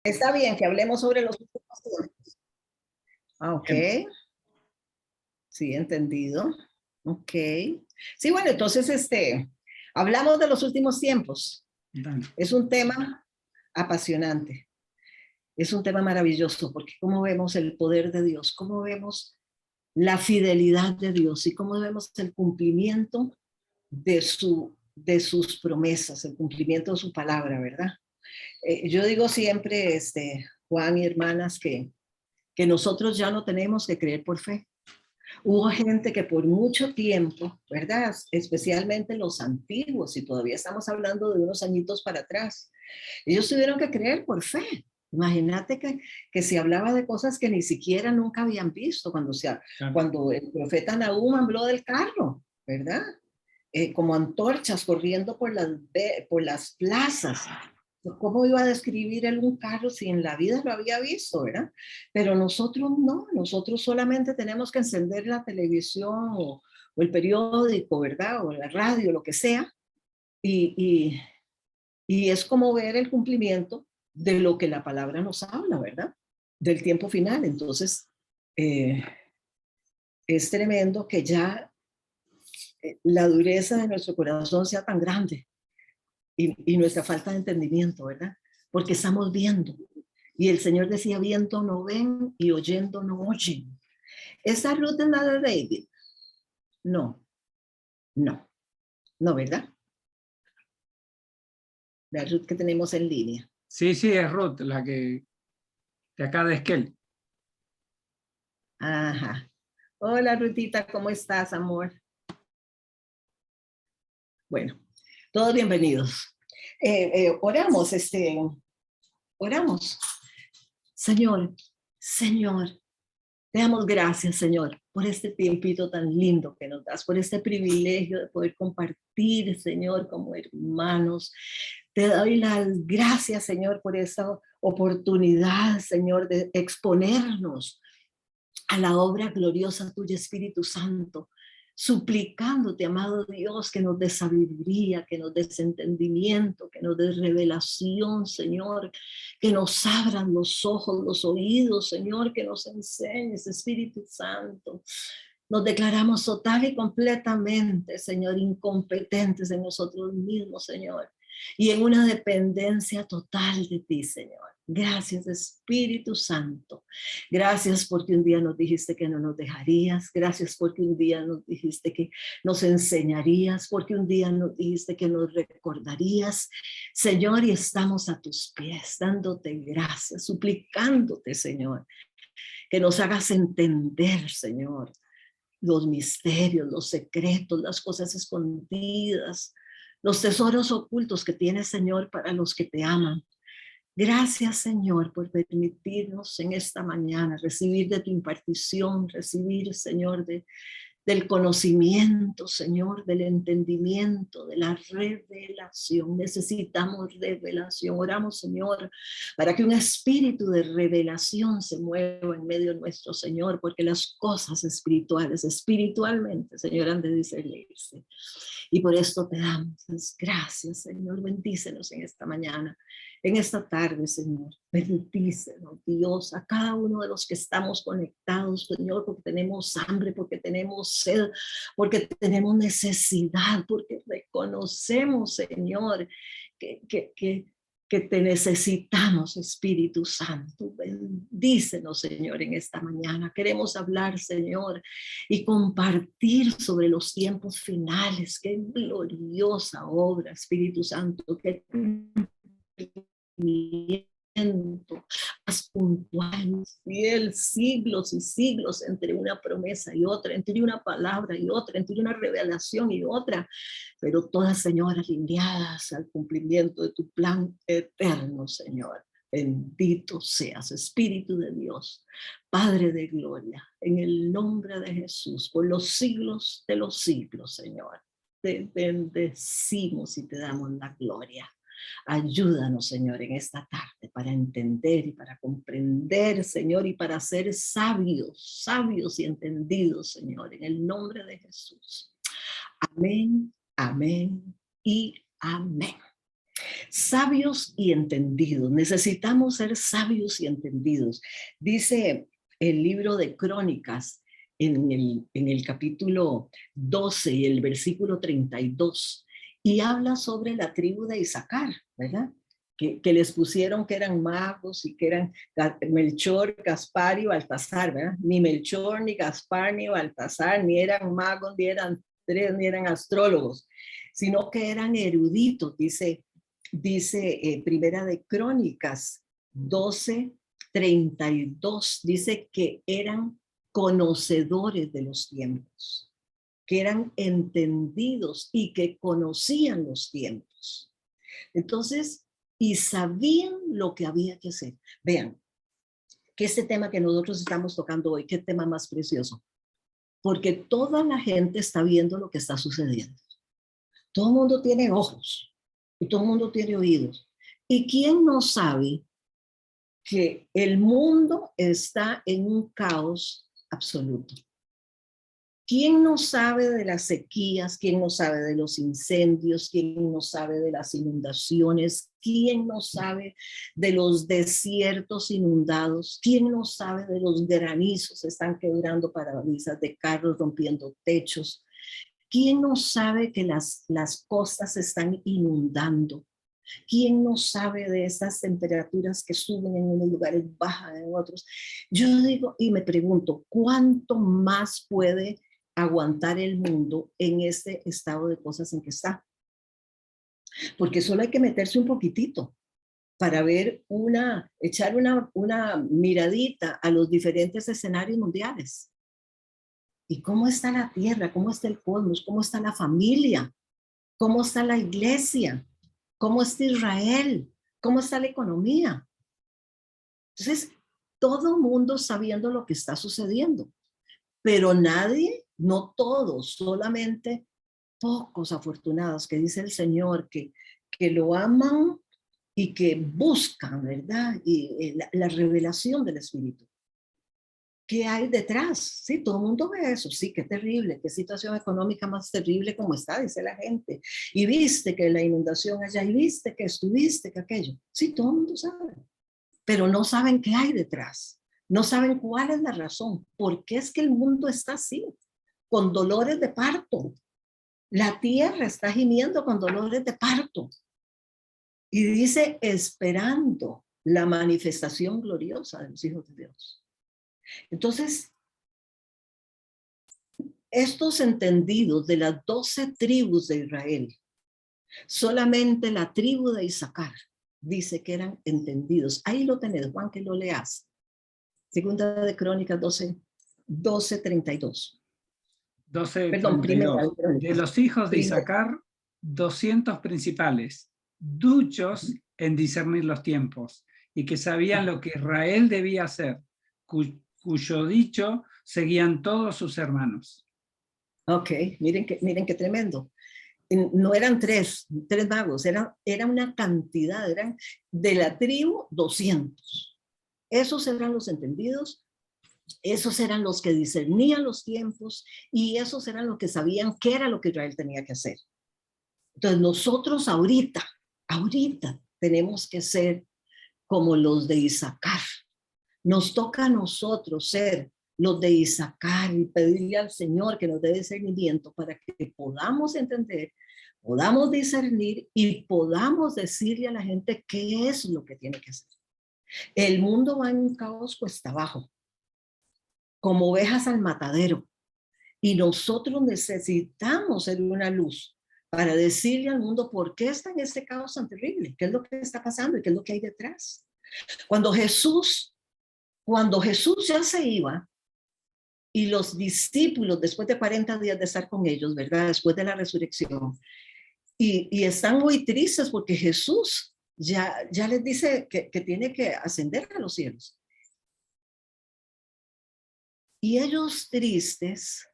Está bien que hablemos sobre los últimos tiempos. Ah, ok. Sí, entendido. Ok. Sí, bueno, entonces, hablamos de los últimos tiempos. Dale. Es un tema apasionante. Es un tema maravilloso, porque cómo vemos el poder de Dios, cómo vemos la fidelidad de Dios y cómo vemos el cumplimiento de sus promesas, el cumplimiento de su palabra, ¿verdad? Yo digo siempre, Juan y hermanas, que nosotros ya no tenemos que creer por fe. Hubo gente que por mucho tiempo, ¿verdad? Especialmente los antiguos, y todavía estamos hablando de unos añitos para atrás, ellos tuvieron que creer por fe. Imagínate que se hablaba de cosas que ni siquiera nunca habían visto cuando el profeta Nahum habló del carro, ¿verdad? Como antorchas corriendo por las plazas. ¿Cómo iba a describir él un carro si en la vida lo había visto, verdad? Pero nosotros no, nosotros solamente tenemos que encender la televisión o el periódico, ¿verdad? O la radio, lo que sea, y, y es como ver el cumplimiento de lo que la palabra nos habla, ¿verdad? Del tiempo final. Entonces, es tremendo que ya la dureza de nuestro corazón sea tan grande y nuestra falta de entendimiento, ¿verdad? Porque estamos viendo. Y el Señor decía, viendo no ven y oyendo no oyen. ¿Esa ruta es la de David? No, no, ¿verdad? La Ruth que tenemos en línea. Sí, es Ruth, la que de acá de Esquel. Ajá. Hola, Rutita, ¿cómo estás, amor? Bueno, todos bienvenidos. Oramos, oramos. Señor, te damos gracias, Señor, por este tiempito tan lindo que nos das, por este privilegio de poder compartir, Señor, como hermanos. Te doy las gracias, Señor, por esta oportunidad, Señor, de exponernos a la obra gloriosa tuya, Espíritu Santo, suplicándote, amado Dios, que nos des sabiduría, que nos des entendimiento, que nos des revelación, Señor, que nos abran los ojos, los oídos, Señor, que nos enseñes, Espíritu Santo. Nos declaramos total y completamente, Señor, incompetentes en nosotros mismos, Señor, y en una dependencia total de ti, Señor. Gracias, Espíritu Santo. Gracias porque un día nos dijiste que no nos dejarías. Gracias porque un día nos dijiste que nos enseñarías, porque un día nos dijiste que nos recordarías. Señor, y estamos a tus pies, dándote gracias, suplicándote, Señor, que nos hagas entender, Señor, los misterios, los secretos, las cosas escondidas, los tesoros ocultos que tienes, Señor, para los que te aman. Gracias, Señor, por permitirnos en esta mañana recibir de tu impartición, recibir, Señor, del conocimiento, Señor, del entendimiento, de la revelación. Necesitamos revelación. Oramos, Señor, para que un espíritu de revelación se mueva en medio nuestro, Señor, porque las cosas espirituales, espiritualmente, Señor, han de discernirse. Y por esto te damos las gracias, Señor. Bendícenos en esta mañana, en esta tarde, Señor. Bendícenos, Dios, a cada uno de los que estamos conectados, Señor, porque tenemos hambre, porque tenemos sed, porque tenemos necesidad, porque reconocemos, Señor, que te necesitamos, Espíritu Santo. Bendícenos, Señor, en esta mañana. Queremos hablar, Señor, y compartir sobre los tiempos finales. Qué gloriosa obra, Espíritu Santo, qué más puntual, fiel, siglos y siglos entre una promesa y otra, entre una palabra y otra, entre una revelación y otra, pero todas, Señor, alineadas al cumplimiento de tu plan eterno, Señor. Bendito seas, Espíritu de Dios, Padre de gloria, en el nombre de Jesús, por los siglos de los siglos, Señor. Te bendecimos y te damos la gloria. Ayúdanos, Señor, en esta tarde para entender y para comprender, Señor, y para ser sabios, sabios y entendidos, Señor, en el nombre de Jesús. Amén, amén y amén. Sabios y entendidos. Necesitamos ser sabios y entendidos. Dice el libro de Crónicas en el capítulo 12 y el versículo 32, y habla sobre la tribu de Isaacar, ¿verdad? Que les pusieron que eran magos y que eran Melchor, Gaspar y Baltasar, ¿verdad? Ni Melchor, ni Gaspar, ni Baltasar, ni eran magos, ni eran tres, ni eran astrólogos, sino que eran eruditos, dice Primera de Crónicas 12:32, dice que eran conocedores de los tiempos, que eran entendidos y que conocían los tiempos. Entonces, y sabían lo que había que hacer. Vean, que este tema que nosotros estamos tocando hoy, qué tema más precioso, porque toda la gente está viendo lo que está sucediendo. Todo el mundo tiene ojos y todo el mundo tiene oídos. ¿Y quién no sabe que el mundo está en un caos absoluto? ¿Quién no sabe de las sequías? ¿Quién no sabe de los incendios? ¿Quién no sabe de las inundaciones? ¿Quién no sabe de los desiertos inundados? ¿Quién no sabe de los granizos? Están quebrando parabrisas de carros, rompiendo techos. ¿Quién no sabe que las costas se están inundando? ¿Quién no sabe de esas temperaturas que suben en unos lugares, bajan en otros? Yo digo y me pregunto, ¿cuánto más puede aguantar el mundo en este estado de cosas en que está? Porque solo hay que meterse un poquitito para ver echar una miradita a los diferentes escenarios mundiales. ¿Y cómo está la tierra? ¿Cómo está el cosmos? ¿Cómo está la familia? ¿Cómo está la iglesia? ¿Cómo está Israel? ¿Cómo está la economía? Entonces, todo mundo sabiendo lo que está sucediendo, pero nadie, no todos, solamente pocos afortunados, que dice el Señor, que lo aman y que buscan, ¿verdad? Y la revelación del Espíritu. ¿Qué hay detrás? Sí, todo el mundo ve eso. Sí, qué terrible, qué situación económica más terrible como está, dice la gente. Y viste que la inundación allá, y viste que estuviste, que aquello. Sí, todo el mundo sabe. Pero no saben qué hay detrás. No saben cuál es la razón. ¿Por qué es que el mundo está así? Con dolores de parto. La tierra está gimiendo con dolores de parto. Y dice, esperando la manifestación gloriosa de los hijos de Dios. Entonces, estos entendidos de las 12 tribus de Israel, solamente la tribu de Isaacar dice que eran entendidos. Ahí lo tenés, Juan, que lo leas. Segunda de Crónicas 12:32. 12, Perdón, primera de 32. De Crónicas. los hijos de Primera. Isaacar, 200 principales, duchos en discernir los tiempos, y que sabían lo que Israel debía hacer, cuyo dicho seguían todos sus hermanos. Ok, miren qué tremendo. No eran tres magos, era una cantidad, eran de la tribu 200. Esos eran los entendidos, esos eran los que discernían los tiempos y esos eran los que sabían qué era lo que Israel tenía que hacer. Entonces nosotros ahorita tenemos que ser como los de Isaacar. Nos toca a nosotros ser los de Isaacar y pedirle al Señor que nos dé discernimiento para que podamos entender, podamos discernir y podamos decirle a la gente qué es lo que tiene que hacer. El mundo va en un caos cuesta abajo, como ovejas al matadero, y nosotros necesitamos ser una luz para decirle al mundo por qué está en este caos tan terrible, qué es lo que está pasando y qué es lo que hay detrás. Cuando Jesús ya se iba y los discípulos, después de 40 días de estar con ellos, ¿verdad? Después de la resurrección, y están muy tristes porque Jesús ya les dice que tiene que ascender a los cielos. Y ellos tristes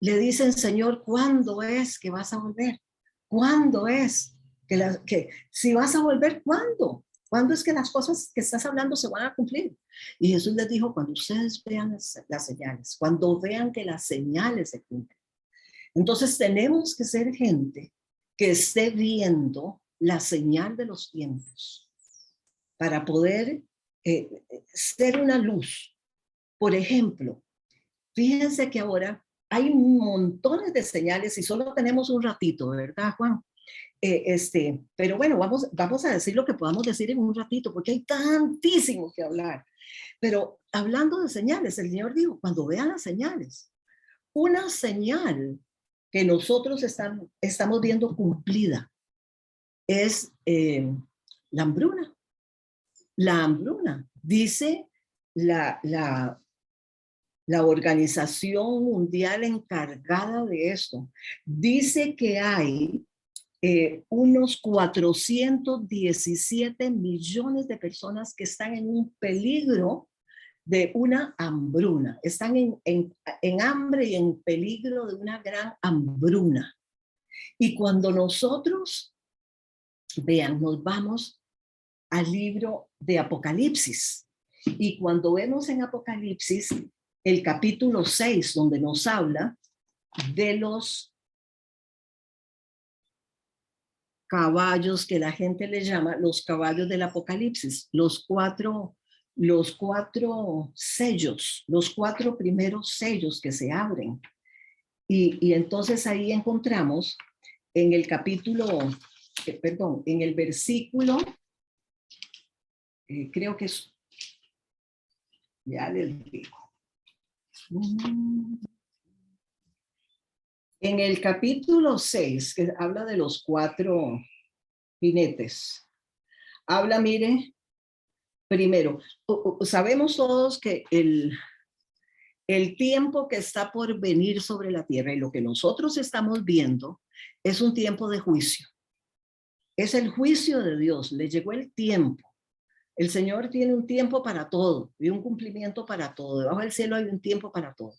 le dicen, Señor, ¿cuándo es que vas a volver? ¿Cuándo es que si vas a volver, cuándo? ¿Cuándo es que las cosas que estás hablando se van a cumplir? Y Jesús les dijo, cuando ustedes vean las señales, cuando vean que las señales se cumplen. Entonces tenemos que ser gente que esté viendo la señal de los tiempos, para poder ser una luz. Por ejemplo, fíjense que ahora hay montones de señales y solo tenemos un ratito, ¿verdad, Juan? Pero bueno, vamos a decir lo que podamos decir en un ratito, porque hay tantísimo que hablar. Pero hablando de señales, el Señor dijo, cuando vean las señales, una señal que nosotros estamos viendo cumplida es la hambruna. La hambruna, dice la Organización Mundial encargada de esto, dice que hay unos 417 millones de personas que están en un peligro de una hambruna, están en hambre y en peligro de una gran hambruna. Y cuando nosotros, vean, nos vamos al libro de Apocalipsis, y cuando vemos en Apocalipsis el capítulo 6, donde nos habla de los caballos que la gente le llama los caballos del Apocalipsis, los cuatro sellos, los 4 primeros sellos que se abren. Y entonces ahí encontramos en el capítulo, en el versículo, creo que es, ya les digo. En el capítulo 6, que habla de los 4 jinetes, habla, mire, primero, sabemos todos que el tiempo que está por venir sobre la tierra y lo que nosotros estamos viendo es un tiempo de juicio. Es el juicio de Dios, le llegó el tiempo. El Señor tiene un tiempo para todo y un cumplimiento para todo. Debajo del cielo hay un tiempo para todo.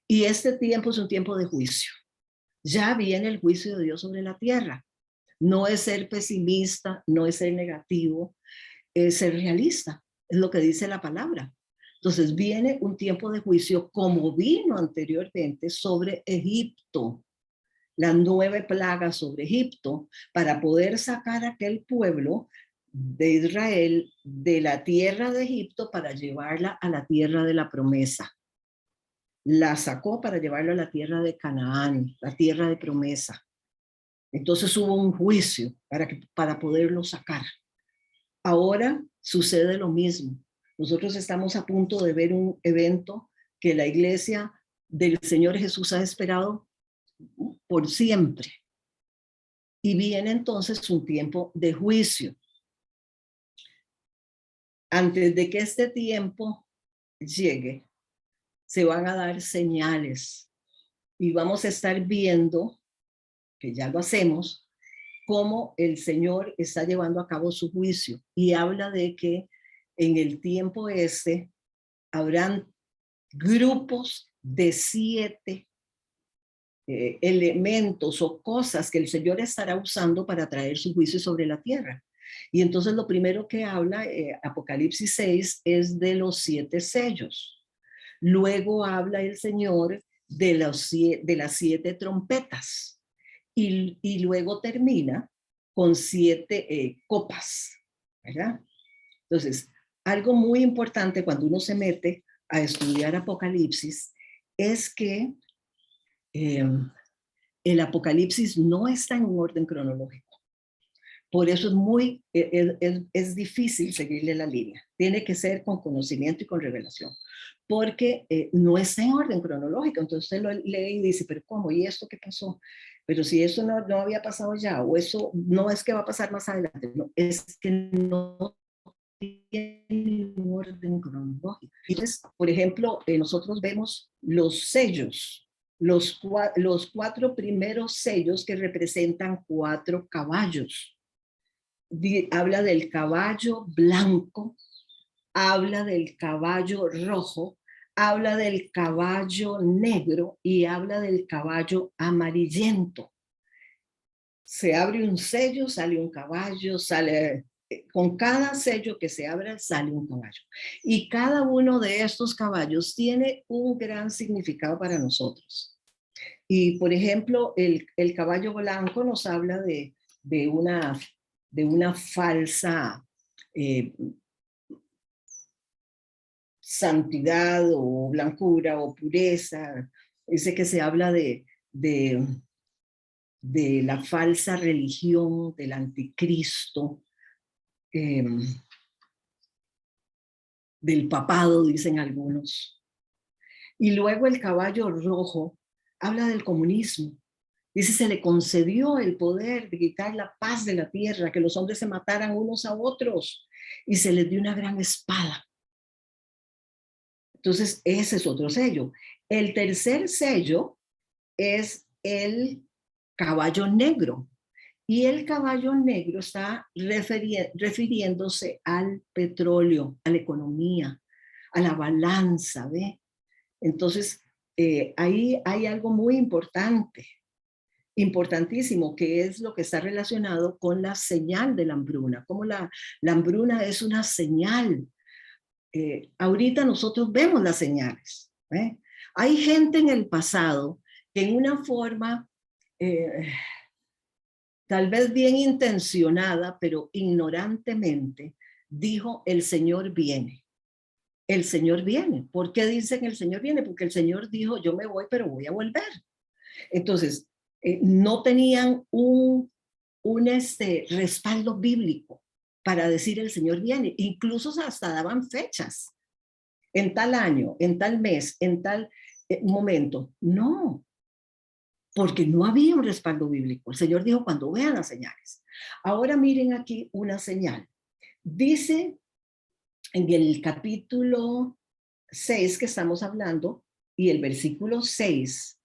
Y este tiempo es un tiempo de juicio. Ya viene el juicio de Dios sobre la tierra. No es ser pesimista, no es ser negativo, es ser realista. Es lo que dice la palabra. Entonces viene un tiempo de juicio como vino anteriormente sobre Egipto. Las 9 plagas sobre Egipto para poder sacar a aquel pueblo de Israel de la tierra de Egipto para llevarla a la tierra de la promesa. La sacó para llevarla a la tierra de Canaán, la tierra de promesa. Entonces hubo un juicio para poderlo sacar. Ahora sucede lo mismo. Nosotros estamos a punto de ver un evento que la iglesia del Señor Jesús ha esperado por siempre. Y viene entonces un tiempo de juicio. Antes de que este tiempo llegue, se van a dar señales y vamos a estar viendo, que ya lo hacemos, cómo el Señor está llevando a cabo su juicio, y habla de que en el tiempo habrán grupos de 7 elementos o cosas que el Señor estará usando para traer su juicio sobre la tierra. Y entonces lo primero que habla Apocalipsis 6 es de los 7 sellos. Luego habla el Señor de las 7 trompetas y luego termina con 7 copas, ¿verdad? Entonces, algo muy importante cuando uno se mete a estudiar Apocalipsis es que el Apocalipsis no está en un orden cronológico. Por eso es difícil seguirle la línea. Tiene que ser con conocimiento y con revelación, porque no está en orden cronológico. Entonces usted lo lee y dice, pero ¿cómo? ¿Y esto qué pasó? Pero si eso no había pasado ya, o eso no es que va a pasar más adelante, no, es que no tiene un orden cronológico. Entonces, por ejemplo, nosotros vemos los sellos, los 4 primeros sellos que representan 4 caballos. Habla del caballo blanco, habla del caballo rojo, habla del caballo negro y habla del caballo amarillento. Se abre un sello, sale un caballo, con cada sello que se abra sale un caballo. Y cada uno de estos caballos tiene un gran significado para nosotros. Y por ejemplo, el caballo blanco nos habla de una de una falsa santidad o blancura o pureza. Dice que se habla de la falsa religión, del anticristo, del papado, dicen algunos. Y luego el caballo rojo habla del comunismo. Dice, se le concedió el poder de quitar la paz de la tierra, que los hombres se mataran unos a otros, y se les dio una gran espada. Entonces, ese es otro sello. El tercer sello es el caballo negro. Y el caballo negro está refiriéndose al petróleo, a la economía, a la balanza, ¿ve? Entonces, ahí hay algo muy importante, importantísimo, que es lo que está relacionado con la señal de la hambruna, como la hambruna es una señal. Ahorita nosotros vemos las señales, ¿eh? Hay gente en el pasado que en una forma tal vez bien intencionada, pero ignorantemente, dijo, el Señor viene. El Señor viene. ¿Por qué dicen el Señor viene? Porque el Señor dijo, yo me voy, pero voy a volver. Entonces, no tenían un respaldo bíblico para decir el Señor viene. Incluso hasta daban fechas. En tal año, en tal mes, en tal momento. No, porque no había un respaldo bíblico. El Señor dijo, cuando vean las señales. Ahora miren aquí una señal. Dice en el capítulo 6 que estamos hablando, y el versículo 6,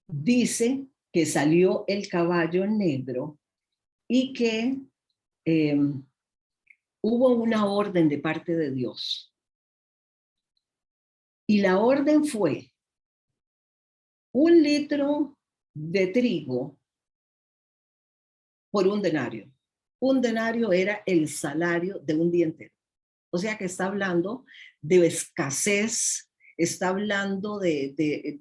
dice que salió el caballo negro y que hubo una orden de parte de Dios. Y la orden fue 1 litro de trigo por 1 denario. 1 denario era el salario de un día entero. O sea que está hablando de escasez, está hablando de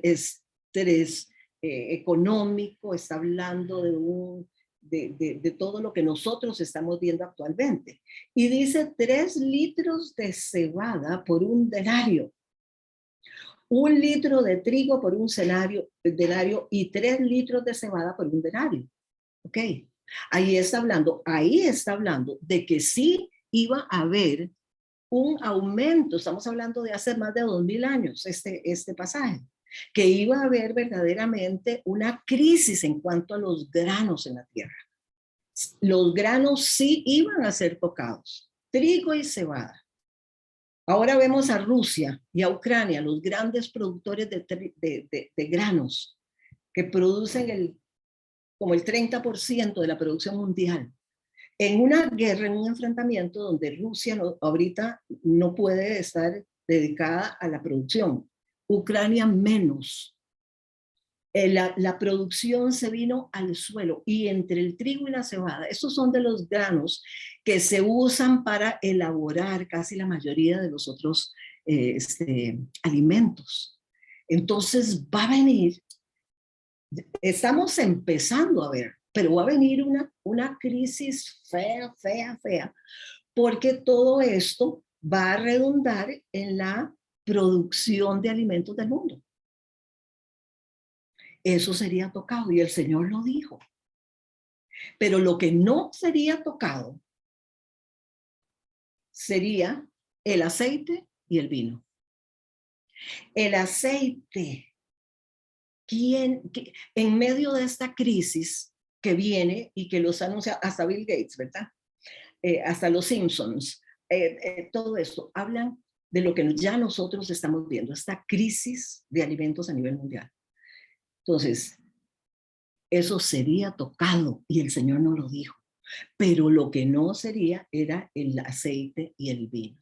estrés económico, está hablando de todo lo que nosotros estamos viendo actualmente. Y dice 3 litros de cebada por 1 denario. 1 litro de trigo por 1 denario y 3 litros de cebada por 1 denario. ¿Ok? Ahí está hablando de que sí iba a haber un aumento. Estamos hablando de hace más de 2000 años, este pasaje, que iba a haber verdaderamente una crisis en cuanto a los granos en la tierra. Los granos sí iban a ser tocados, trigo y cebada. Ahora vemos a Rusia y a Ucrania, los grandes productores de granos, que producen como el 30% de la producción mundial. En una guerra, en un enfrentamiento donde Rusia ahorita no puede estar dedicada a la producción, Ucrania menos. La producción se vino al suelo, y entre el trigo y la cebada, estos son de los granos que se usan para elaborar casi la mayoría de los otros alimentos. Entonces va a venir, estamos empezando a ver, pero va a venir una crisis fea, porque todo esto va a redundar en la producción de alimentos del mundo. Eso sería tocado, y el Señor lo dijo. Pero lo que no sería tocado sería el aceite y el vino. El aceite, en medio de esta crisis que viene y que los anuncia hasta Bill Gates, ¿verdad? Hasta los Simpsons, todo esto, hablan de lo que ya nosotros estamos viendo, esta crisis de alimentos a nivel mundial. Entonces, eso sería tocado, y el Señor no lo dijo. Pero lo que no sería era el aceite y el vino.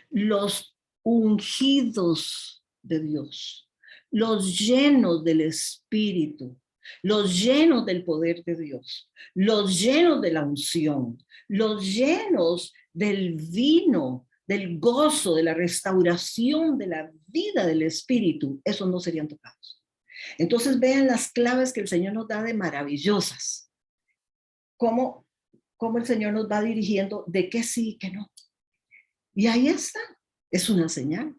Los ungidos de Dios, los llenos del Espíritu, los llenos del poder de Dios, los llenos de la unción, los llenos del vino, del gozo, de la restauración de la vida del Espíritu, esos no serían tocados. Entonces vean las claves que el Señor nos da de maravillosas. Cómo cómo el Señor nos va dirigiendo de qué sí y qué no. Y ahí está, es una señal.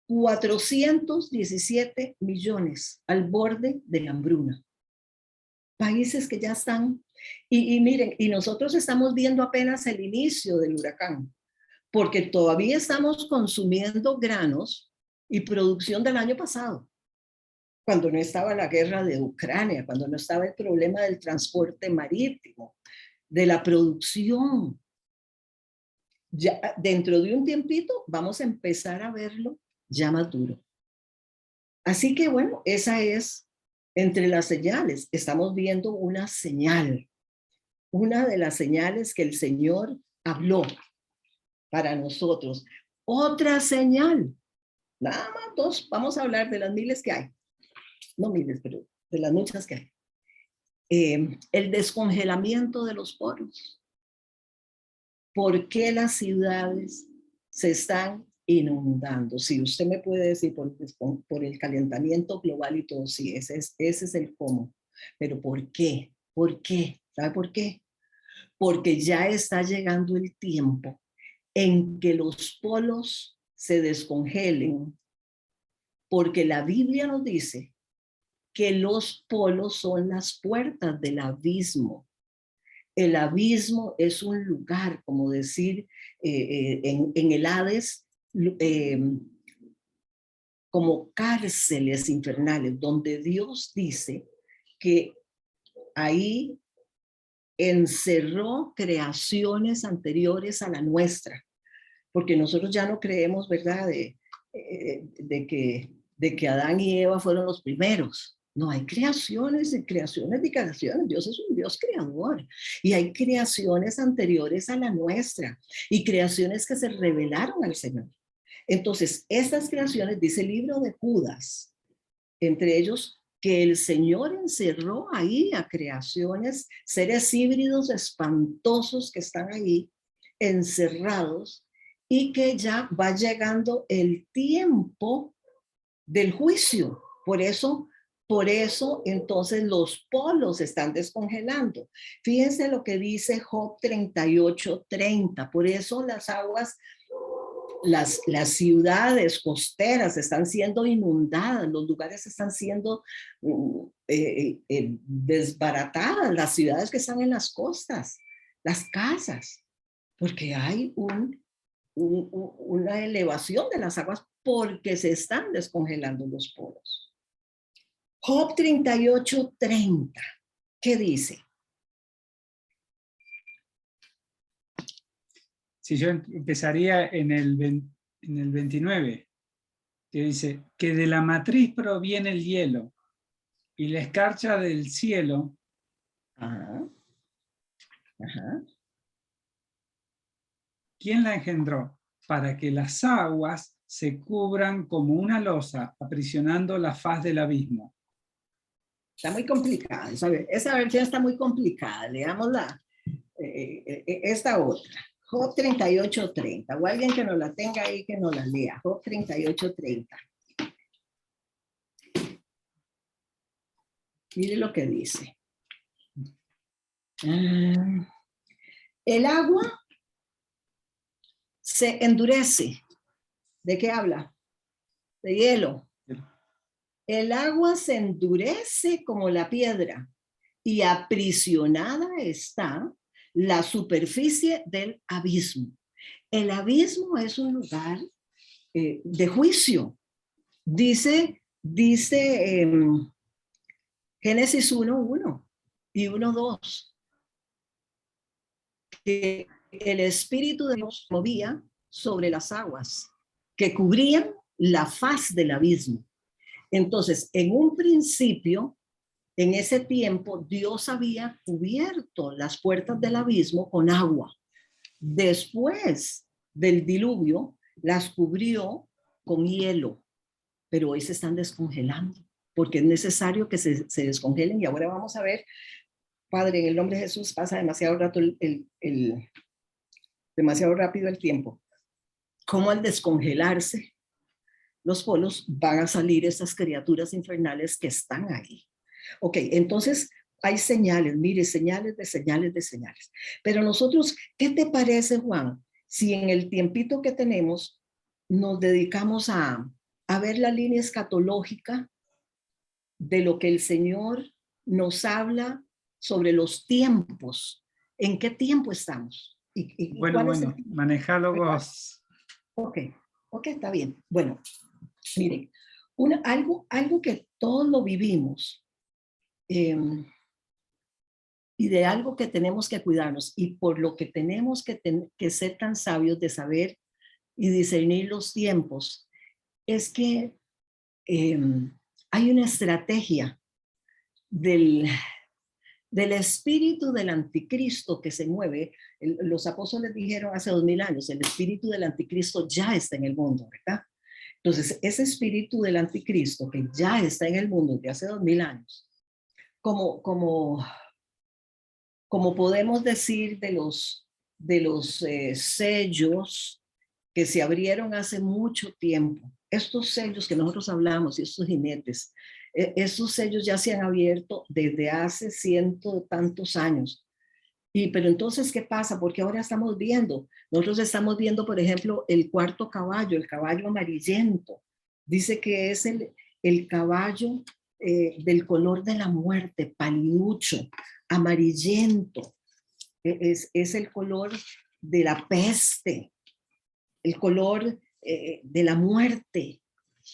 417 millones al borde de la hambruna. Países que ya están, y miren, y nosotros estamos viendo apenas el inicio del huracán, porque todavía estamos consumiendo granos y producción del año pasado, cuando no estaba la guerra de Ucrania, cuando no estaba el problema del transporte marítimo, de la producción. Ya dentro de un tiempito vamos a empezar a verlo ya más duro. Así que bueno, esa es entre las señales. Estamos viendo una señal, una de las señales que el Señor habló para nosotros. Otra señal, nada más dos, vamos a hablar de las miles que hay. No miles, pero de las muchas que hay. El descongelamiento de los poros. ¿Por qué las ciudades se están inundando? Si usted me puede decir por el calentamiento global y todo, sí, ese es el cómo. Pero ¿por qué? ¿Por qué? ¿Sabe por qué? Porque ya está llegando el tiempo en que los polos se descongelen, porque la Biblia nos dice que los polos son las puertas del abismo. El abismo es un lugar, como decir, en el Hades, como cárceles infernales, donde Dios dice que ahí encerró creaciones anteriores a la nuestra, porque nosotros ya no creemos, ¿verdad?, de que Adán y Eva fueron los primeros. No, hay creaciones y creaciones y creaciones. Dios es un Dios creador. Y hay creaciones anteriores a la nuestra y creaciones que se revelaron al Señor. Entonces, estas creaciones, dice el libro de Judas, entre ellos, que el Señor encerró ahí a creaciones, seres híbridos espantosos que están ahí encerrados y que ya va llegando el tiempo del juicio. Por eso entonces los polos están descongelando. Fíjense lo que dice Job 38:30. Por eso las aguas, las ciudades costeras están siendo inundadas, los lugares están siendo desbaratadas, las ciudades que están en las costas, las casas, porque hay una elevación de las aguas porque se están descongelando los polos. Job 38:30, ¿qué dice? Si yo empezaría en el 29, que dice, que de la matriz proviene el hielo y la escarcha del cielo. Ajá. Ajá. ¿Quién la engendró? Para que las aguas se cubran como una losa, aprisionando la faz del abismo. Está muy complicada, ¿sabe? Esa versión está muy complicada. Leámosla, esta otra. Job 38:30. O alguien que nos la tenga ahí, que nos la lea. Job 38:30. Mire lo que dice. El agua se endurece. ¿De qué habla? De hielo. El agua se endurece como la piedra y aprisionada está la superficie del abismo. El abismo es un lugar de juicio. Dice Génesis 1:1 y 1:2 que el Espíritu de Dios movía sobre las aguas que cubrían la faz del abismo. Entonces, en un principio, en ese tiempo, Dios había cubierto las puertas del abismo con agua. Después del diluvio, las cubrió con hielo, pero hoy se están descongelando porque es necesario que se descongelen. Y ahora vamos a ver, Padre, en el nombre de Jesús, pasa demasiado rato demasiado rápido el tiempo. Cómo al descongelarse los polos van a salir esas criaturas infernales que están ahí. Ok, entonces hay señales, mire, señales de señales de señales. Pero nosotros, ¿qué te parece, Juan? Si en el tiempito que tenemos nos dedicamos a ver la línea escatológica de lo que el Señor nos habla sobre los tiempos. ¿En qué tiempo estamos? ¿Y Bueno, cuál es el bueno, manejalo vos. Ok, ok, está bien. Bueno, miren, algo que todos lo vivimos y de algo que tenemos que cuidarnos y por lo que tenemos que ser tan sabios de saber y discernir los tiempos, es que hay una estrategia del espíritu del anticristo que se mueve. Los apóstoles dijeron hace 2000 años, el espíritu del anticristo ya está en el mundo, ¿verdad? Entonces, ese espíritu del anticristo que ya está en el mundo de hace 2000 años, como podemos decir de los sellos que se abrieron hace mucho tiempo, estos sellos que nosotros hablamos y estos jinetes, estos sellos ya se han abierto desde hace ciento tantos años. Pero entonces, ¿qué pasa? Porque ahora nosotros estamos viendo, por ejemplo, el cuarto caballo, el caballo amarillento. Dice que es el caballo del color de la muerte, paliducho, amarillento. Es el color de la peste, el color de la muerte.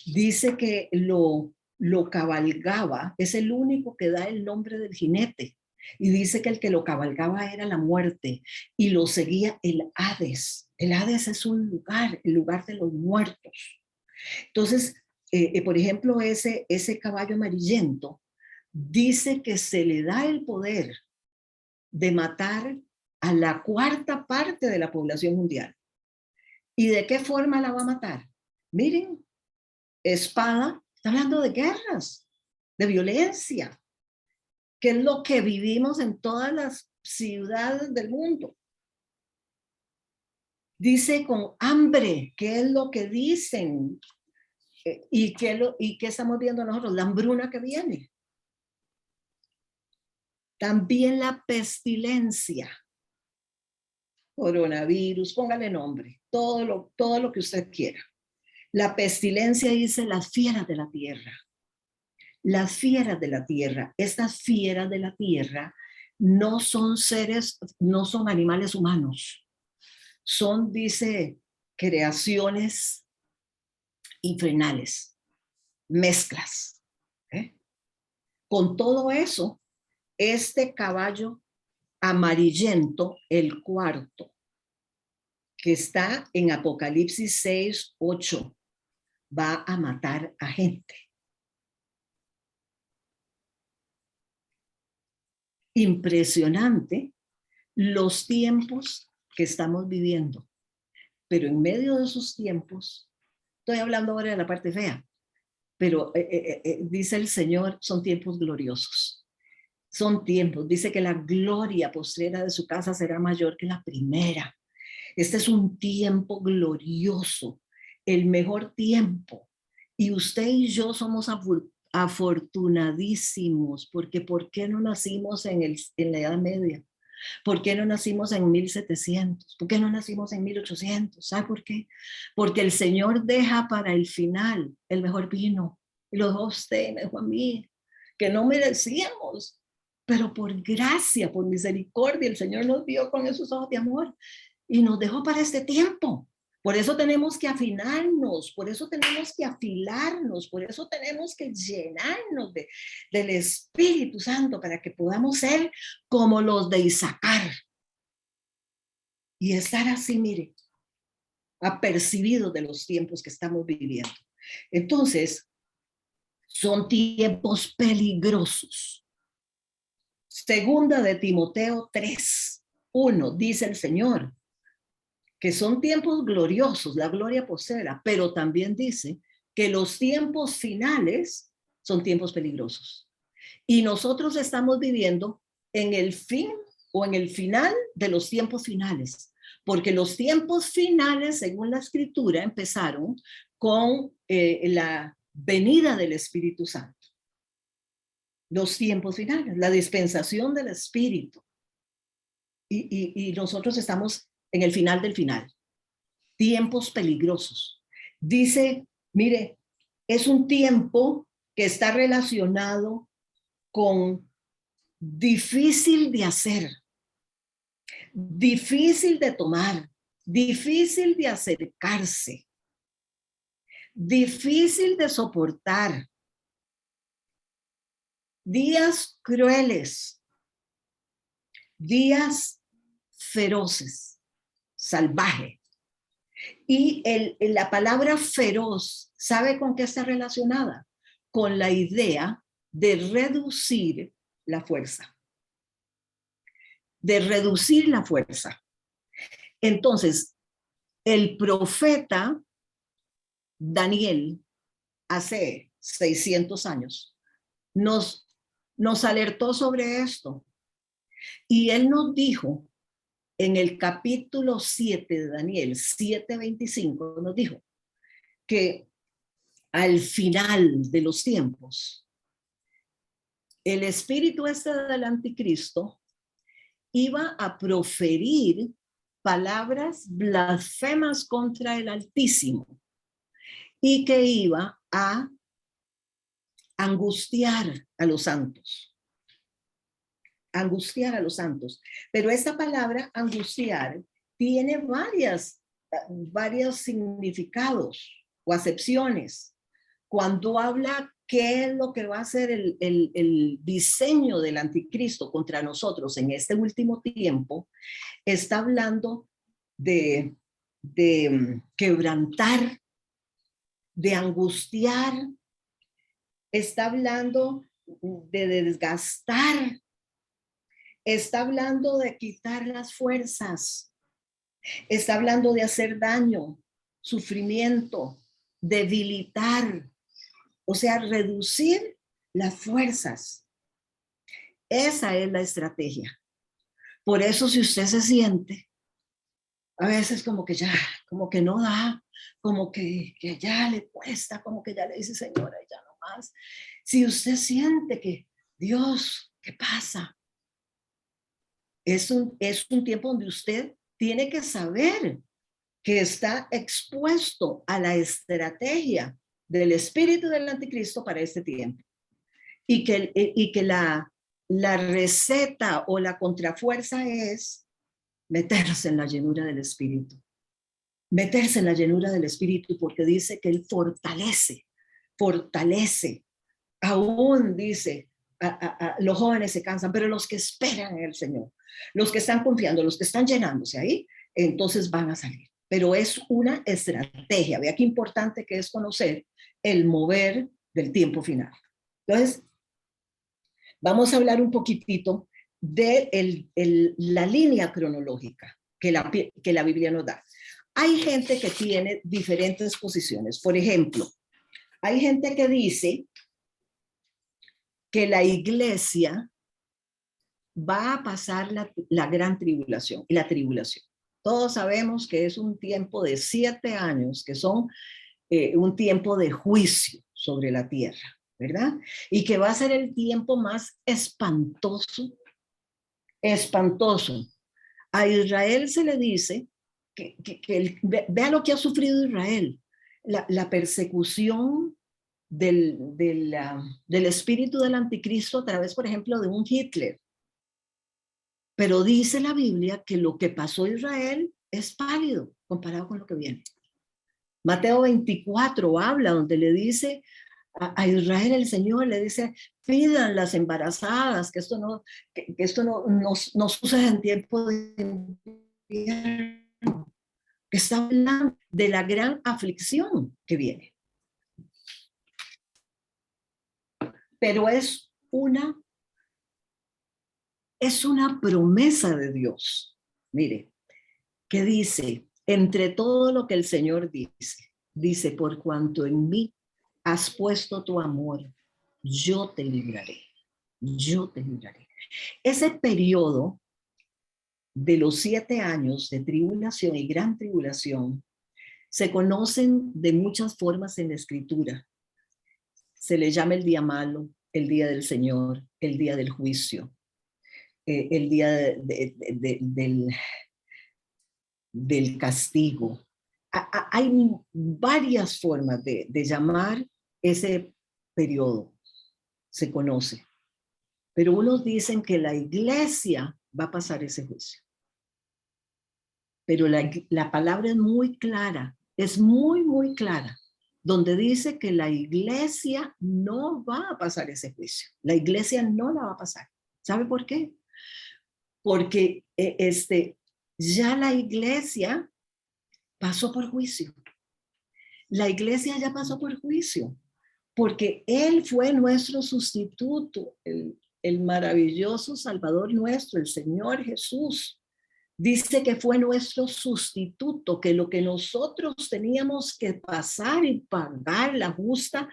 Dice que lo cabalgaba, es el único que da el nombre del jinete. Y dice que el que lo cabalgaba era la muerte y lo seguía el Hades. El Hades es un lugar, el lugar de los muertos. Entonces, por ejemplo, ese caballo amarillento dice que se le da el poder de matar a la cuarta parte de la población mundial. ¿Y de qué forma la va a matar? Miren, espada, está hablando de guerras, de violencia, que es lo que vivimos en todas las ciudades del mundo. Dice con hambre, ¿qué es lo que dicen? ¿Y qué estamos viendo nosotros? La hambruna que viene. También la pestilencia, coronavirus, póngale nombre, todo lo que usted quiera. La pestilencia dice las fieras de la tierra. Las fieras de la tierra, estas fieras de la tierra no son seres, no son animales humanos. Son, dice, creaciones infernales, mezclas. Con todo eso, este caballo amarillento, el cuarto, que está en Apocalipsis 6:8, va a matar a gente. Impresionante los tiempos que estamos viviendo. Pero en medio de esos tiempos, estoy hablando ahora de la parte fea, pero dice el Señor, son tiempos gloriosos. Son tiempos, dice que la gloria postrera de su casa será mayor que la primera. Este es un tiempo glorioso, el mejor tiempo. Y usted y yo somos afortunadísimos, porque ¿por qué no nacimos en la Edad Media? ¿Por qué no nacimos en 1700? ¿Por qué no nacimos en 1800? ¿Sabe por qué? Porque el Señor deja para el final el mejor vino. Y lo dejó a usted, me dejó a mí, que no merecíamos. Pero por gracia, por misericordia, el Señor nos vio con esos ojos de amor y nos dejó para este tiempo. Por eso tenemos que afinarnos, por eso tenemos que afilarnos, por eso tenemos que llenarnos del Espíritu Santo para que podamos ser como los de Isaacar. Y estar así, mire, apercibidos de los tiempos que estamos viviendo. Entonces, son tiempos peligrosos. Segunda de Timoteo 3:1, dice el Señor, que son tiempos gloriosos, la gloria postrera, pero también dice que los tiempos finales son tiempos peligrosos. Y nosotros estamos viviendo en el fin o en el final de los tiempos finales, porque los tiempos finales, según la Escritura, empezaron con la venida del Espíritu Santo. los tiempos finales, la dispensación del Espíritu. Y nosotros estamos en el final del final. Tiempos peligrosos. Dice, mire, es un tiempo que está relacionado con difícil de hacer, difícil de tomar, difícil de acercarse, difícil de soportar, días crueles, días feroces, salvaje. Y la palabra feroz, ¿sabe con qué está relacionada? Con la idea de reducir la fuerza. De reducir la fuerza. Entonces, el profeta Daniel, hace 600 años, nos alertó sobre esto. Y él nos dijo, en el capítulo 7 de Daniel, 7:25, nos dijo que al final de los tiempos, el espíritu del anticristo iba a proferir palabras blasfemas contra el Altísimo y que iba a angustiar a los santos. Angustiar a los santos. Pero esta palabra angustiar tiene varios significados o acepciones. Cuando habla qué es lo que va a ser el diseño del anticristo contra nosotros en este último tiempo, está hablando de quebrantar, de angustiar, está hablando de desgastar, está hablando de quitar las fuerzas, está hablando de hacer daño, sufrimiento, debilitar, o sea, reducir las fuerzas. Esa es la estrategia. Por eso, si usted se siente a veces como que ya, como que no da, como que ya le cuesta, como que ya le dice, Señora, ya no más. Si usted siente que, Dios, ¿qué pasa? Es un tiempo donde usted tiene que saber que está expuesto a la estrategia del espíritu del anticristo para este tiempo. Y que la receta o la contrafuerza es meterse en la llenura del espíritu. Meterse en la llenura del espíritu, porque dice que él fortalece. Aún dice, los jóvenes se cansan, pero los que esperan en el Señor, los que están confiando, los que están llenándose ahí, entonces van a salir. Pero es una estrategia. Vea qué importante que es conocer el mover del tiempo final. Entonces, vamos a hablar un poquitito de la línea cronológica que la Biblia nos da. Hay gente que tiene diferentes posiciones. Por ejemplo, hay gente que dice que la iglesia va a pasar la gran tribulación y la tribulación. Todos sabemos que es un tiempo de 7 años, que son un tiempo de juicio sobre la tierra, ¿verdad? Y que va a ser el tiempo más espantoso. A Israel se le dice vea lo que ha sufrido Israel, la persecución del espíritu del anticristo a través, por ejemplo, de un Hitler. Pero dice la Biblia que lo que pasó a Israel es pálido comparado con lo que viene. Mateo 24 habla donde le dice a Israel, el Señor le dice, pidan las embarazadas, que esto no sucede en tiempo de invierno, que está hablando de la gran aflicción que viene. Pero es una promesa de Dios. Mire, que dice, entre todo lo que el Señor dice, por cuanto en mí has puesto tu amor, yo te libraré. Ese periodo de los 7 años de tribulación y gran tribulación se conocen de muchas formas en la Escritura. Se le llama el día malo, el día del Señor, el día del juicio, el día del castigo. Hay varias formas de llamar ese periodo, se conoce. Pero unos dicen que la iglesia va a pasar ese juicio. Pero la palabra es muy clara, es muy, muy clara, donde dice que la iglesia no va a pasar ese juicio. La iglesia no la va a pasar. ¿Sabe por qué? Porque ya la iglesia pasó por juicio. La iglesia ya pasó por juicio, porque Él fue nuestro sustituto, el maravilloso Salvador nuestro, el Señor Jesús. Dice que fue nuestro sustituto, que lo que nosotros teníamos que pasar y pagar la justa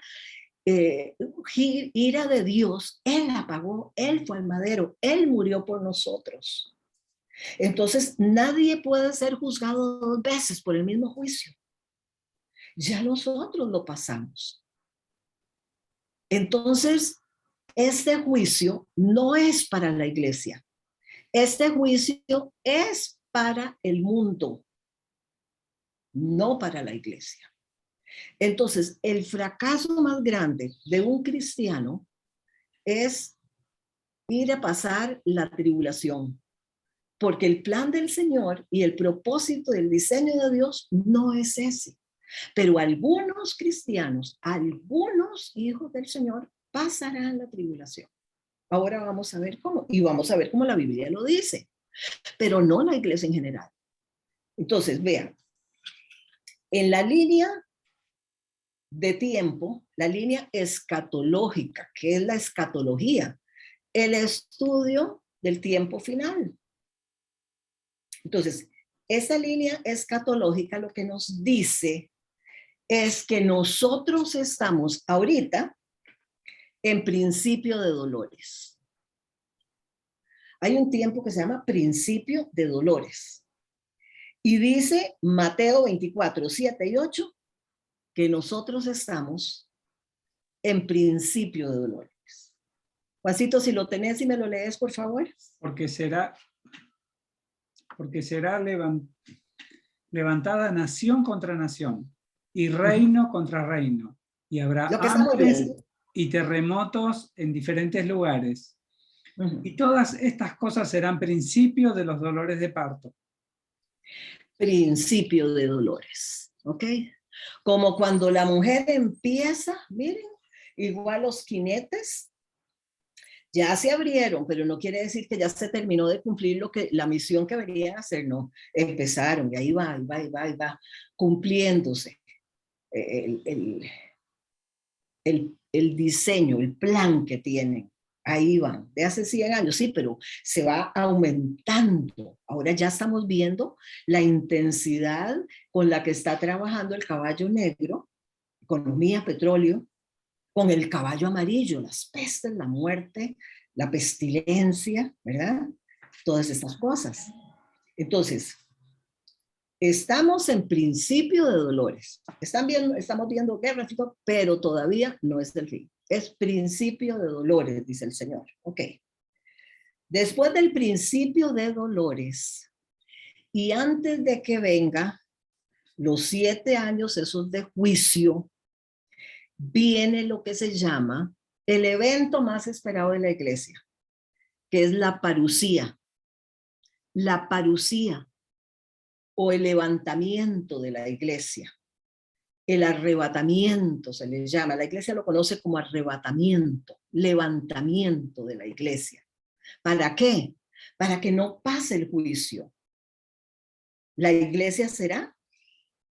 ira de Dios, Él la pagó, Él fue al madero, Él murió por nosotros. Entonces, nadie puede ser juzgado 2 veces por el mismo juicio. Ya nosotros lo pasamos. Entonces, este juicio no es para la iglesia. Este juicio es para el mundo, no para la iglesia. Entonces, el fracaso más grande de un cristiano es ir a pasar la tribulación, porque el plan del Señor y el propósito del diseño de Dios no es ese. Pero algunos cristianos, algunos hijos del Señor pasarán la tribulación. Ahora vamos a ver cómo, y vamos a ver cómo la Biblia lo dice, pero no la iglesia en general. Entonces, vean, en la línea de tiempo, la línea escatológica, que es la escatología, el estudio del tiempo final. Entonces, esa línea escatológica lo que nos dice es que nosotros estamos ahorita en principio de dolores. Hay un tiempo que se llama principio de dolores. Y dice Mateo 24, 7 y 8, que nosotros estamos en principio de dolores. Juancito, si lo tenés y me lo lees, por favor. Porque será levantada nación contra nación y reino contra reino. Y habrá hambres y terremotos en diferentes lugares. Y todas estas cosas serán principio de los dolores de parto. Principio de dolores, ¿ok? Como cuando la mujer empieza, miren, igual los jinetes ya se abrieron, pero no quiere decir que ya se terminó de cumplir la misión que venían a hacer, no. Empezaron y ahí va, cumpliéndose el diseño, el plan que tienen. Ahí van, de hace 100 años, sí, pero se va aumentando. Ahora ya estamos viendo la intensidad con la que está trabajando el caballo negro, economía, petróleo, con el caballo amarillo, las pestes, la muerte, la pestilencia, ¿verdad? Todas estas cosas. Entonces, estamos en principio de dolores. Estamos viendo guerras, pero todavía no es el fin. Es principio de dolores, dice el Señor. Ok. Después del principio de dolores y antes de que venga los 7 años esos de juicio, viene lo que se llama el evento más esperado de la iglesia, que es la parusía. La parusía o el levantamiento de la iglesia. El arrebatamiento se le llama. La iglesia lo conoce como arrebatamiento, levantamiento de la iglesia. ¿Para qué? Para que no pase el juicio. La iglesia será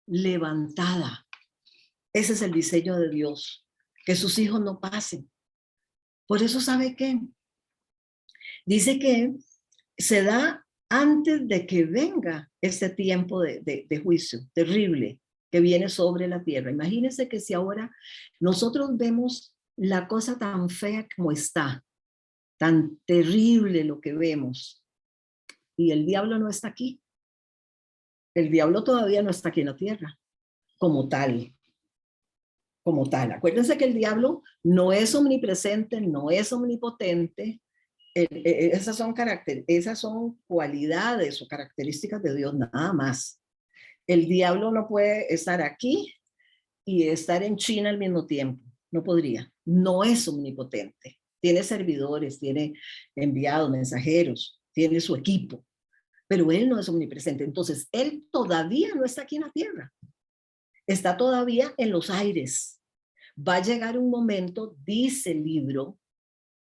levantada. Ese es el diseño de Dios, que sus hijos no pasen. Por eso, ¿sabe qué? Dice que se da antes de que venga este tiempo de juicio terrible que viene sobre la tierra. Imagínense que si ahora nosotros vemos la cosa tan fea como está, tan terrible lo que vemos, y el diablo no está aquí. El diablo todavía no está aquí en la tierra, como tal. como tal. Acuérdense que el diablo no es omnipresente, no es omnipotente. Esas son cualidades o características de Dios, nada más. El diablo no puede estar aquí y estar en China al mismo tiempo. No podría. No es omnipotente. Tiene servidores, tiene enviados, mensajeros, tiene su equipo, pero él no es omnipresente. Entonces, él todavía no está aquí en la tierra. Está todavía en los aires. Va a llegar un momento, dice el libro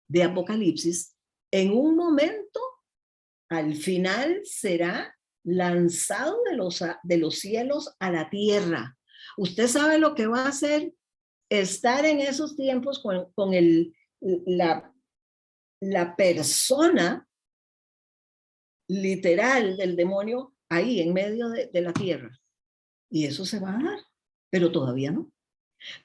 de Apocalipsis, en un momento, al final será lanzado de los cielos a la tierra. Usted sabe lo que va a hacer estar en esos tiempos con la persona literal del demonio ahí en medio de la tierra. Y eso se va a dar, pero todavía no.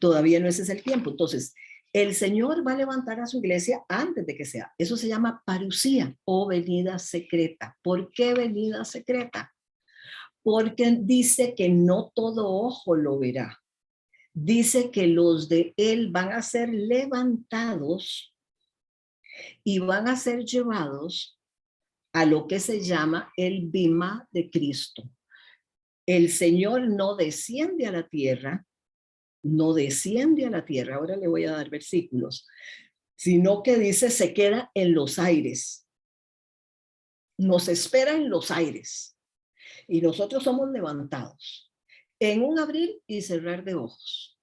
Todavía no ese es el tiempo. Entonces, el Señor va a levantar a su iglesia antes de que sea. Eso se llama parusía o venida secreta. ¿Por qué venida secreta? Porque dice que no todo ojo lo verá. Dice que los de él van a ser levantados y van a ser llevados a lo que se llama el bimá de Cristo. El Señor no desciende a la tierra, no desciende a la tierra, ahora le voy a dar versículos, sino que dice se queda en los aires. Nos espera en los aires y nosotros somos levantados en un abrir y cerrar de ojos.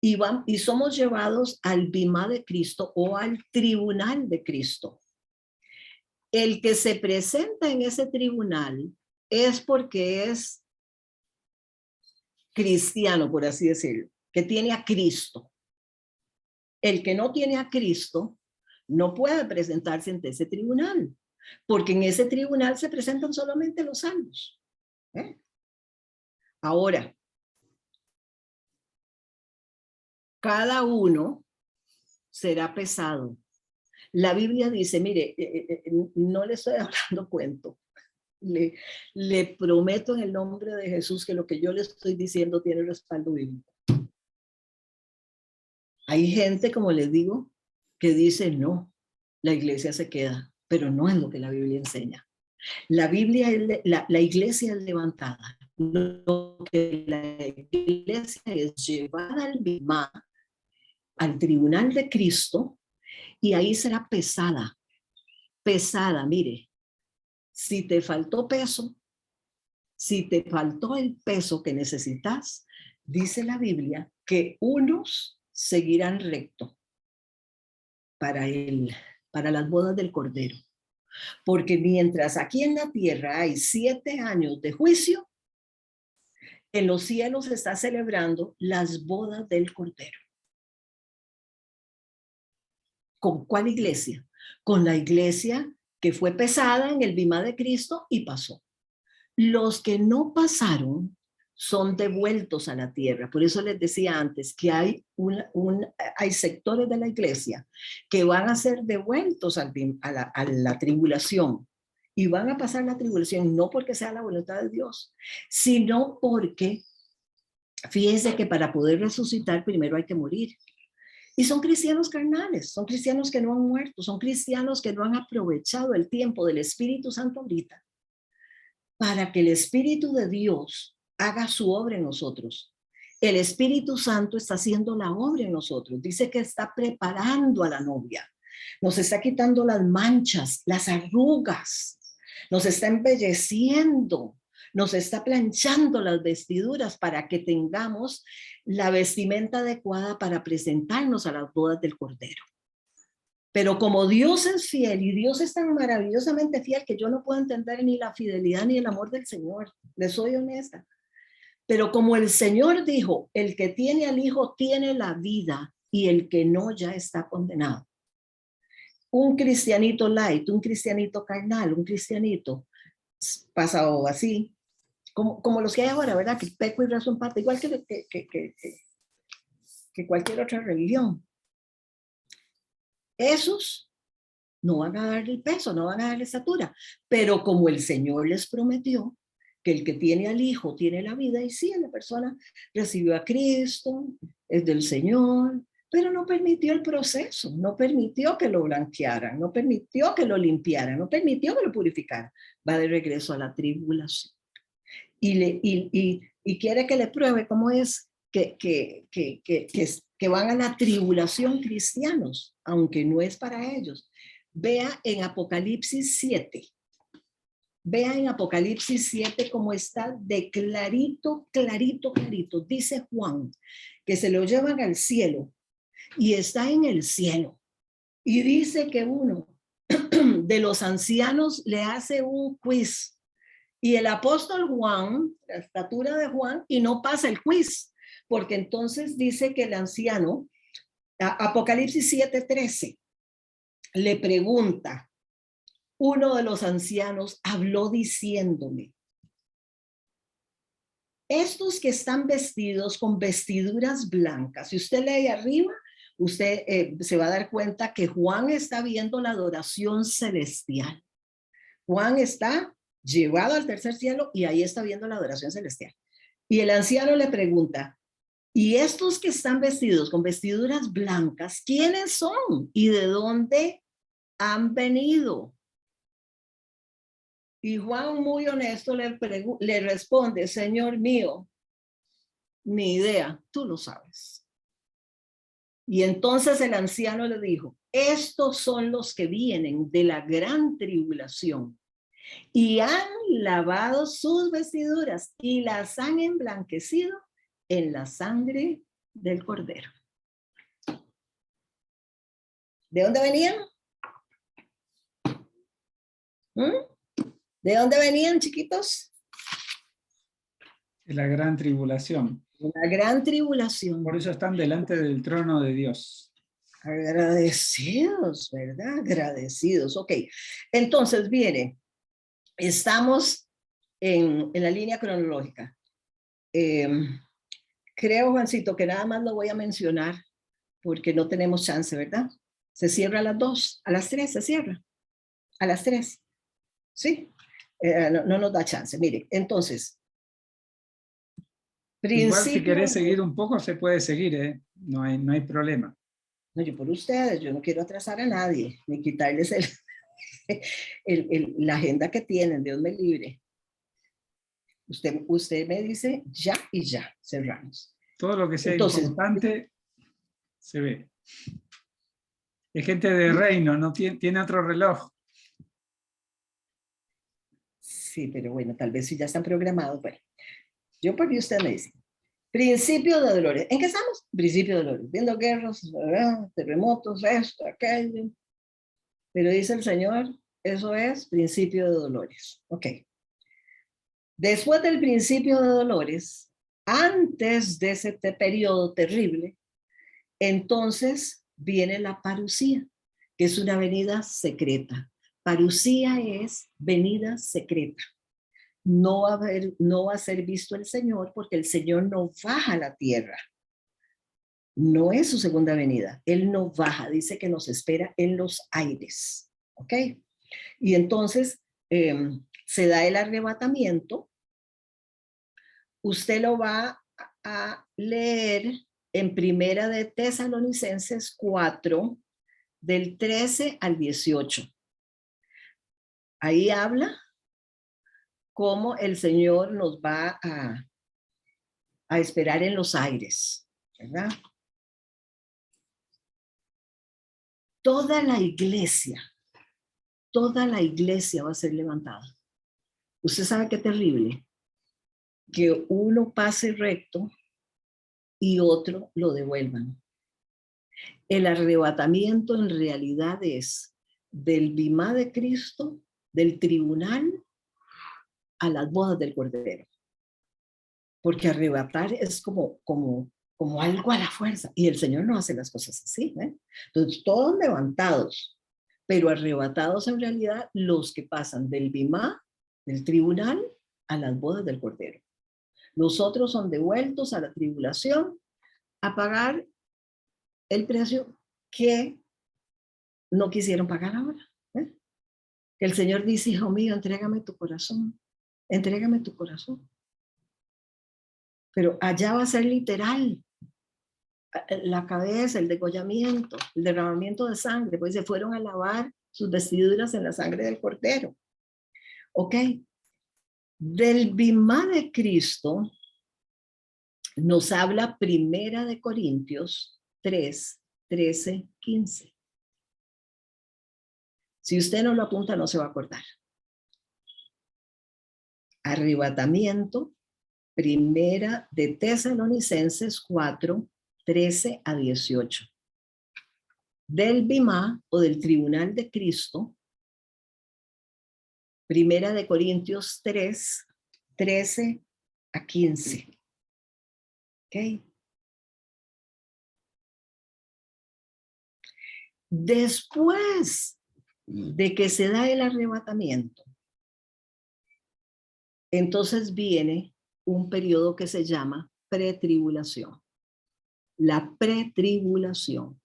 Y somos llevados al bimá de Cristo o al tribunal de Cristo. El que se presenta en ese tribunal es porque es cristiano, por así decirlo, que tiene a Cristo. El que no tiene a Cristo no puede presentarse ante ese tribunal, porque en ese tribunal se presentan solamente los salvos. Ahora, cada uno será pesado. La Biblia dice, mire, no le estoy hablando cuento. Le prometo en el nombre de Jesús que lo que yo le estoy diciendo tiene respaldo bíblico. Hay gente, como les digo, que dice, no, la iglesia se queda, pero no es lo que la Biblia enseña. La Biblia, la iglesia es levantada. Lo que la iglesia es llevada al bimá, al tribunal de Cristo, y ahí será pesada. Pesada, mire, si te faltó peso, si te faltó el peso que necesitas, dice la Biblia que unos seguirán recto para las bodas del Cordero. Porque mientras aquí en la tierra hay 7 años de juicio, en los cielos se está celebrando las bodas del Cordero. ¿Con cuál iglesia? Con la iglesia que fue pesada en el bimá de Cristo y pasó. Los que no pasaron son devueltos a la tierra. Por eso les decía antes que hay sectores de la iglesia que van a ser devueltos a la tribulación y van a pasar la tribulación no porque sea la voluntad de Dios, sino porque fíjense que para poder resucitar primero hay que morir. Y son cristianos carnales, son cristianos que no han muerto, son cristianos que no han aprovechado el tiempo del Espíritu Santo ahorita para que el Espíritu de Dios haga su obra en nosotros. El Espíritu Santo está haciendo la obra en nosotros. Dice que está preparando a la novia. Nos está quitando las manchas, las arrugas. Nos está embelleciendo. Nos está planchando las vestiduras para que tengamos la vestimenta adecuada para presentarnos a las bodas del Cordero. Pero como Dios es fiel y Dios es tan maravillosamente fiel que yo no puedo entender ni la fidelidad ni el amor del Señor, les soy honesta. Pero como el Señor dijo, el que tiene al Hijo tiene la vida y el que no ya está condenado. Un cristianito light, un cristianito carnal, un cristianito pasado así, como los que hay ahora, ¿verdad? Que peco y rezo en parte, igual que cualquier otra religión. Esos no van a dar el peso, no van a dar la estatura, pero como el Señor les prometió que el que tiene al Hijo tiene la vida, y sí, la persona recibió a Cristo, es del Señor, pero no permitió el proceso, no permitió que lo blanquearan, no permitió que lo limpiaran, no permitió que lo purificaran. Va de regreso a la tribulación. Y quiere que le pruebe cómo es que van a la tribulación cristianos, aunque no es para ellos. Vea en Apocalipsis 7. Vea en Apocalipsis 7 cómo está de clarito, clarito, clarito. Dice Juan que se lo llevan al cielo y está en el cielo. Y dice que uno de los ancianos le hace un quiz. Y el apóstol Juan, la estatura de Juan, y no pasa el quiz, porque entonces dice que el anciano, Apocalipsis 7:13, le pregunta, uno de los ancianos habló diciéndome, estos que están vestidos con vestiduras blancas, si usted lee arriba, usted se va a dar cuenta que Juan está viendo la adoración celestial. Juan está llevado al tercer cielo y ahí está viendo la adoración celestial. Y el anciano le pregunta, ¿y estos que están vestidos con vestiduras blancas, quiénes son y de dónde han venido? Y Juan, muy honesto, le responde, Señor mío, ni idea, tú lo sabes. Y entonces el anciano le dijo, estos son los que vienen de la gran tribulación y han lavado sus vestiduras y las han emblanquecido en la sangre del Cordero. ¿De dónde venían? ¿De dónde venían, chiquitos? De la gran tribulación. La gran tribulación. Por eso están delante del trono de Dios. Agradecidos, ¿verdad? Agradecidos. Ok, entonces viene, estamos en la línea cronológica. Creo, Juancito, que nada más lo voy a mencionar porque no tenemos chance, ¿verdad? Se cierra a las 2, a las 3 se cierra. A las 3. ¿Sí? No nos da chance. Mire, entonces. Igual si querés seguir un poco, se puede seguir, ¿eh? No hay problema. No, yo por ustedes, yo no quiero atrasar a nadie, ni quitarles la agenda que tienen, Dios me libre. Usted me dice ya y ya, cerramos. Todo lo que sea importante se ve. Es gente de reino, no tiene otro reloj. Sí, pero bueno, tal vez si ya están programados. Bueno, yo por mí usted me dice. Principio de dolores. ¿En qué estamos? Principio de dolores. Viendo guerras, terremotos, esto, aquello. Pero dice el Señor, eso es principio de dolores. Ok. Después del principio de dolores, antes de ese periodo terrible, entonces viene la parusía, que es una venida secreta. Parusía es venida secreta. No va a ser visto el Señor porque el Señor no baja a la tierra. No es su segunda venida. Él no baja, dice que nos espera en los aires. ¿Ok? Y entonces se da el arrebatamiento. Usted lo va a leer en Primera de Tesalonicenses 4, del 13 al 18. Ahí habla cómo el Señor nos va a esperar en los aires, ¿verdad? Toda la iglesia va a ser levantada. Usted sabe qué terrible, que uno pase recto y otro lo devuelvan. El arrebatamiento en realidad es del bimá de Cristo, del tribunal, a las bodas del Cordero. Porque arrebatar es como algo a la fuerza. Y el Señor no hace las cosas así, ¿eh? Entonces, todos levantados, pero arrebatados en realidad los que pasan del bimá, del tribunal, a las bodas del Cordero. Los otros son devueltos a la tribulación a pagar el precio que no quisieron pagar ahora. ¿Eh? Que el Señor dice, hijo mío, entrégame tu corazón. entrégame tu corazón. Pero allá va a ser literal. La cabeza, el degollamiento, el derramamiento de sangre, pues se fueron a lavar sus vestiduras en la sangre del Cordero. ¿Ok? Del bimá de Cristo nos habla Primera de Corintios 3, 13, 15. Si usted no lo apunta, no se va a acordar. Arrebatamiento, Primera de Tesalonicenses 4, 13 a 18. Del bimá o del tribunal de Cristo, Primera de Corintios 3, 13 a 15. ¿Ok? Después de que se da el arrebatamiento, entonces viene un periodo que se llama pretribulación. La pretribulación.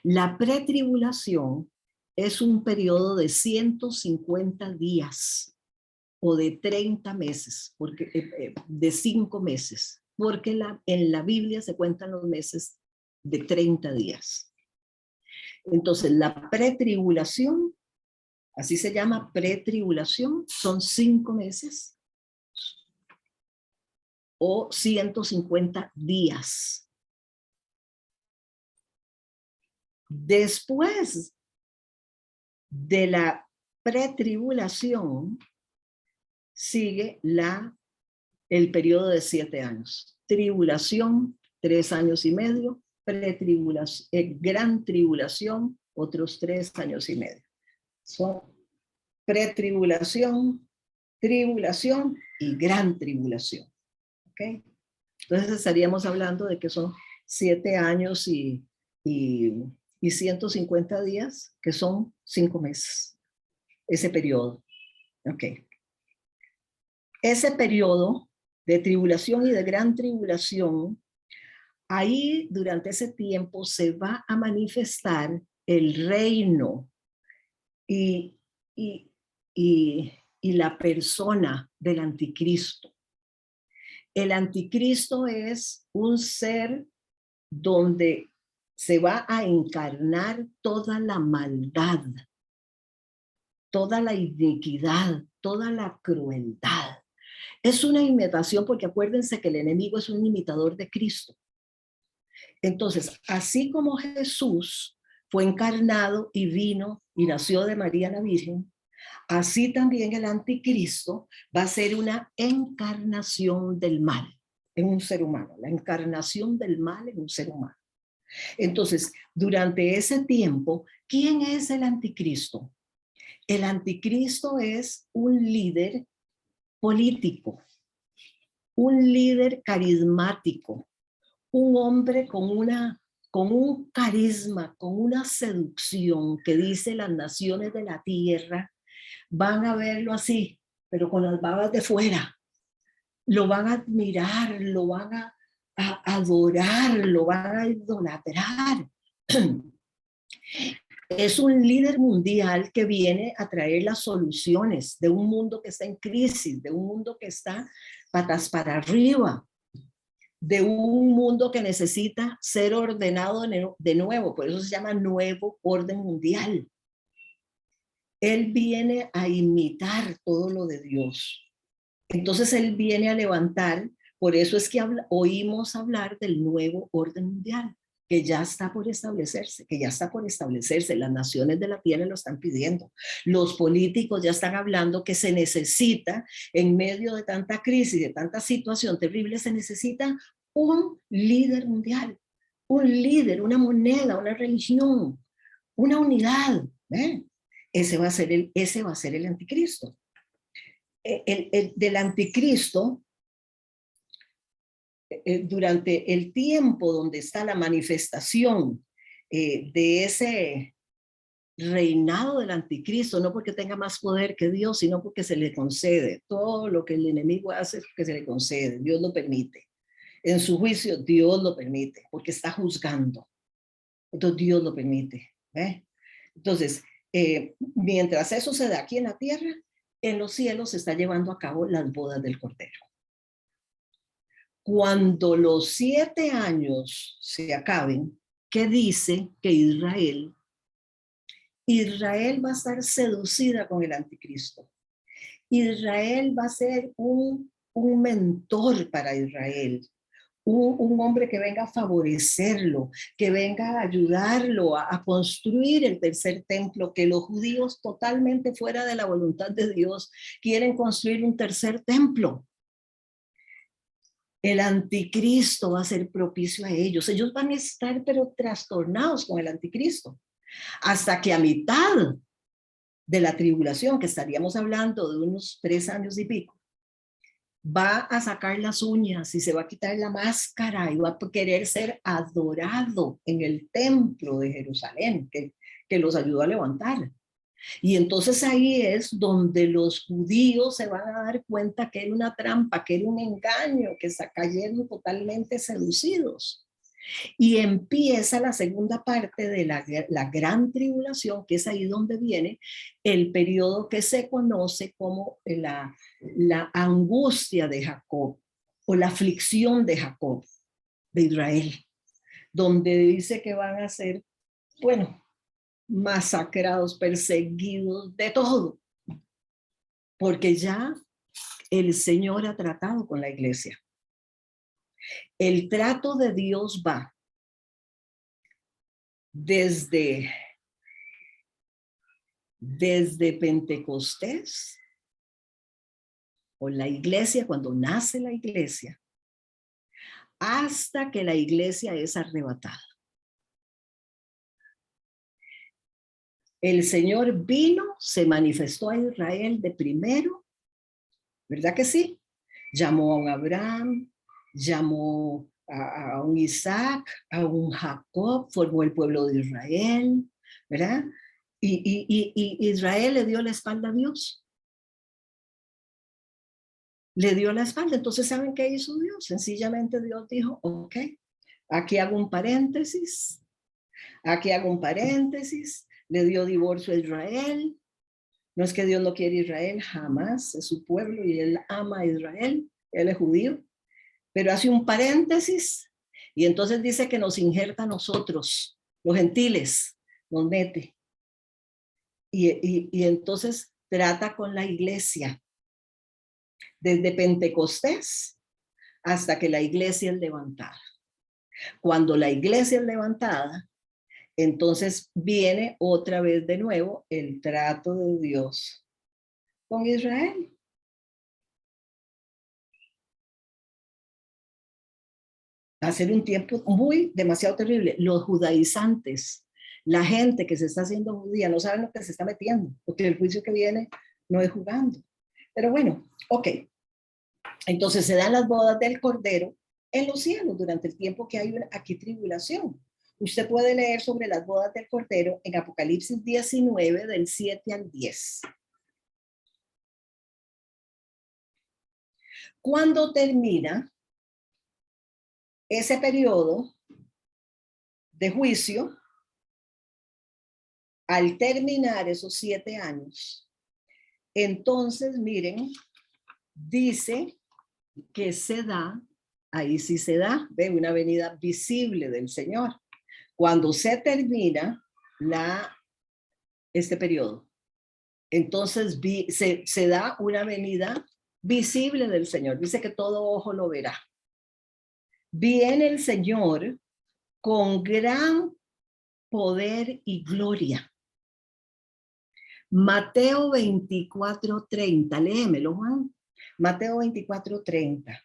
La pretribulación es un periodo de 150 días o de 30 meses, porque, de 5 meses, porque en la Biblia se cuentan los meses de 30 días. Entonces, la pretribulación, así se llama pretribulación, son 5 meses o 150 días. Después de la pretribulación, sigue el periodo de 7 años. Tribulación, 3 años y medio, pretribulación, gran tribulación, otros 3 años y medio. Son pretribulación, tribulación y gran tribulación. ¿Ok? Entonces estaríamos hablando de que son 7 años y 150 días, que son 5 meses, ese periodo. Ok. Ese periodo de tribulación y de gran tribulación, ahí durante ese tiempo se va a manifestar el reino y la persona del anticristo. El anticristo es un ser donde se va a encarnar toda la maldad, toda la iniquidad, toda la crueldad. Es una imitación, porque acuérdense que el enemigo es un imitador de Cristo. Entonces, así como Jesús fue encarnado y vino y nació de María la Virgen, así también el anticristo va a ser una encarnación del mal en un ser humano, la encarnación del mal en un ser humano. Entonces, durante ese tiempo, ¿quién es el anticristo? El anticristo es un líder político, un líder carismático, un hombre con un carisma, con una seducción que dice las naciones de la tierra van a verlo así, pero con las babas de fuera. Lo van a admirar, lo van a adorar, lo van a idolatrar. Es un líder mundial que viene a traer las soluciones de un mundo que está en crisis, de un mundo que está patas para arriba, de un mundo que necesita ser ordenado de nuevo. Por eso se llama nuevo orden mundial. Él viene a imitar todo lo de Dios. Entonces él viene a levantar, por eso es que oímos hablar del nuevo orden mundial, que ya está por establecerse, las naciones de la tierra lo están pidiendo, los políticos ya están hablando que se necesita, en medio de tanta crisis, de tanta situación terrible, se necesita un líder mundial, un líder, una moneda, una religión, una unidad. Ese va a ser el anticristo. Del anticristo, durante el tiempo donde está la manifestación de ese reinado del anticristo, no porque tenga más poder que Dios, sino porque se le concede. Todo lo que el enemigo hace es que se le concede, Dios lo permite. En su juicio, Dios lo permite, porque está juzgando. Entonces, Dios lo permite. Entonces, mientras eso se da aquí en la tierra, en los cielos se está llevando a cabo las bodas del Cordero. Cuando los 7 años se acaben, ¿qué dice? Que Israel va a estar seducida con el anticristo. Israel va a ser un mentor para Israel, un hombre que venga a favorecerlo, que venga a ayudarlo a construir el tercer templo, que los judíos totalmente fuera de la voluntad de Dios quieren construir un tercer templo. El anticristo va a ser propicio a ellos. Ellos van a estar pero trastornados con el anticristo. Hasta que a mitad de la tribulación, que estaríamos hablando de unos 3 años y pico, va a sacar las uñas y se va a quitar la máscara y va a querer ser adorado en el templo de Jerusalén, que los ayudó a levantar. Y entonces ahí es donde los judíos se van a dar cuenta que era una trampa, que era un engaño, que se cayeron totalmente seducidos. Y empieza la segunda parte de la gran tribulación, que es ahí donde viene el periodo que se conoce como la angustia de Jacob o la aflicción de Jacob, de Israel, donde dice que van a ser, bueno, masacrados, perseguidos, de todo, porque ya el Señor ha tratado con la iglesia. El trato de Dios va desde Pentecostés, o la iglesia, cuando nace la iglesia, hasta que la iglesia es arrebatada. El Señor vino, se manifestó a Israel de primero, ¿verdad que sí? Llamó a un Abraham, llamó a un Isaac, a un Jacob, formó el pueblo de Israel, ¿verdad? Y Israel le dio la espalda a Dios. Le dio la espalda. Entonces, ¿saben qué hizo Dios? Sencillamente Dios dijo, ok, aquí hago un paréntesis, le dio divorcio a Israel. No es que Dios no quiere Israel, jamás, es su pueblo y él ama a Israel, él es judío, pero hace un paréntesis y entonces dice que nos injerta a nosotros, los gentiles, nos mete. Y entonces trata con la iglesia, desde Pentecostés hasta que la iglesia es levantada. Cuando la iglesia es levantada, entonces viene otra vez de nuevo el trato de Dios con Israel. Va a ser un tiempo demasiado terrible. Los judaizantes, la gente que se está haciendo judía, no saben lo que se está metiendo, porque el juicio que viene no es jugando. Pero bueno, ok. Entonces se dan las bodas del Cordero en los cielos durante el tiempo que hay aquí tribulación. Usted puede leer sobre las bodas del Cordero en Apocalipsis 19, del 7 al 10. Cuando termina ese periodo de juicio, al terminar esos 7 años, entonces miren, dice que se da, ahí sí se da, ve una venida visible del Señor. Cuando se termina este periodo, entonces se da una venida visible del Señor. Dice que todo ojo lo verá. Viene el Señor con gran poder y gloria. Mateo 24:30, léemelo, Juan. Mateo 24:30.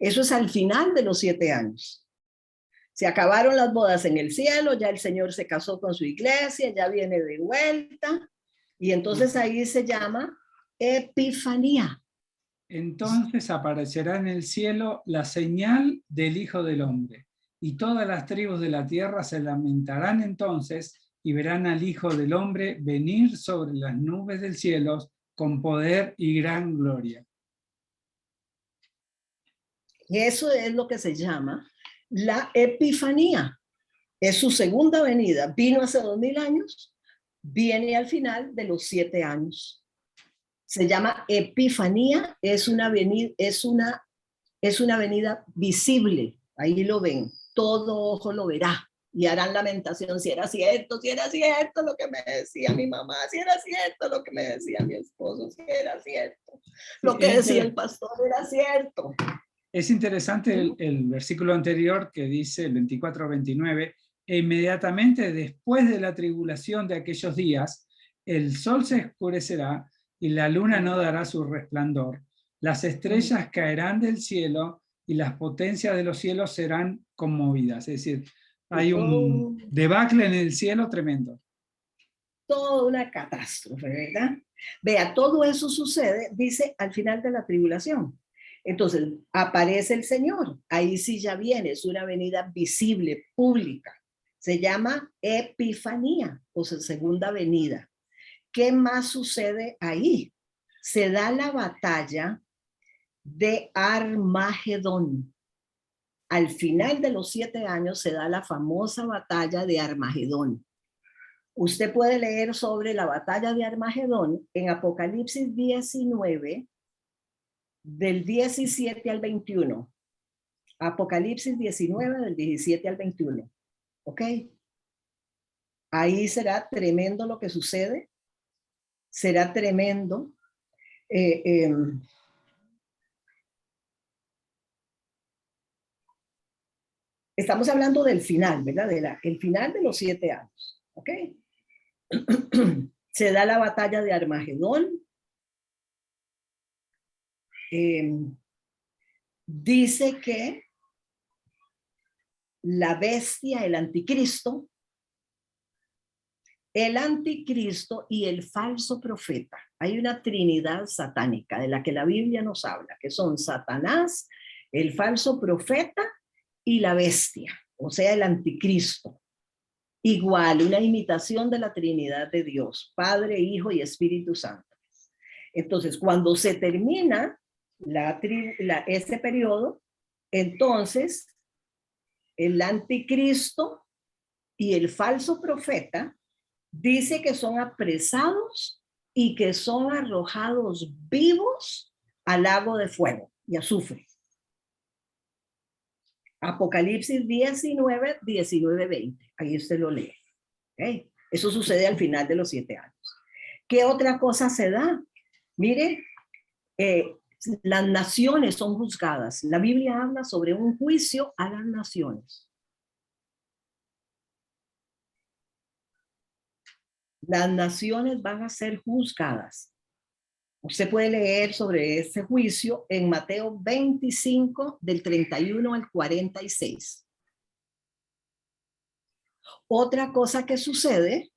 Eso es al final de los 7 años. Se acabaron las bodas en el cielo, ya el Señor se casó con su iglesia, ya viene de vuelta, y entonces ahí se llama Epifanía. Entonces aparecerá en el cielo la señal del Hijo del Hombre, y todas las tribus de la tierra se lamentarán entonces y verán al Hijo del Hombre venir sobre las nubes del cielo con poder y gran gloria. Y eso es lo que se llama la Epifanía. Es su segunda venida. Vino hace 2000 años, viene al final de los 7 años. Se llama Epifanía, es una venida visible. Ahí lo ven, todo ojo lo verá. Y harán lamentación si era cierto lo que me decía mi mamá, si era cierto lo que me decía mi esposo, si era cierto. Lo que decía el pastor era cierto. Es interesante el versículo anterior que dice, el 24-29, e inmediatamente después de la tribulación de aquellos días, el sol se oscurecerá y la luna no dará su resplandor. Las estrellas caerán del cielo y las potencias de los cielos serán conmovidas. Es decir, hay un debacle en el cielo tremendo. Toda una catástrofe, ¿verdad? Vea, todo eso sucede, dice, al final de la tribulación. Entonces, aparece el Señor. Ahí sí ya viene, es una venida visible, pública. Se llama Epifanía, o sea, segunda venida. ¿Qué más sucede ahí? Se da la batalla de Armagedón. Al final de los 7 años se da la famosa batalla de Armagedón. Usted puede leer sobre la batalla de Armagedón en Apocalipsis 19, del 17 al 21. Apocalipsis 19, del 17 al 21. ¿Ok? Ahí será tremendo lo que sucede. Será tremendo. Estamos hablando del final, ¿verdad? El final de los 7 años. ¿Ok? Se da la batalla de Armagedón. Dice que la bestia, el anticristo y el falso profeta. Hay una trinidad satánica de la que la Biblia nos habla, que son Satanás, el falso profeta y la bestia, o sea, el anticristo. Igual, una imitación de la Trinidad de Dios, Padre, Hijo y Espíritu Santo. Entonces, cuando se termina ese periodo, entonces el anticristo y el falso profeta dice que son apresados y que son arrojados vivos al lago de fuego y azufre. Apocalipsis 19, 19, 20. Ahí usted lo lee. ¿Okay? Eso sucede al final de los 7 años. ¿Qué otra cosa se da? Mire, las naciones son juzgadas. La Biblia habla sobre un juicio a las naciones. Las naciones van a ser juzgadas. Usted puede leer sobre ese juicio en Mateo 25, del 31 al 46. Otra cosa que sucede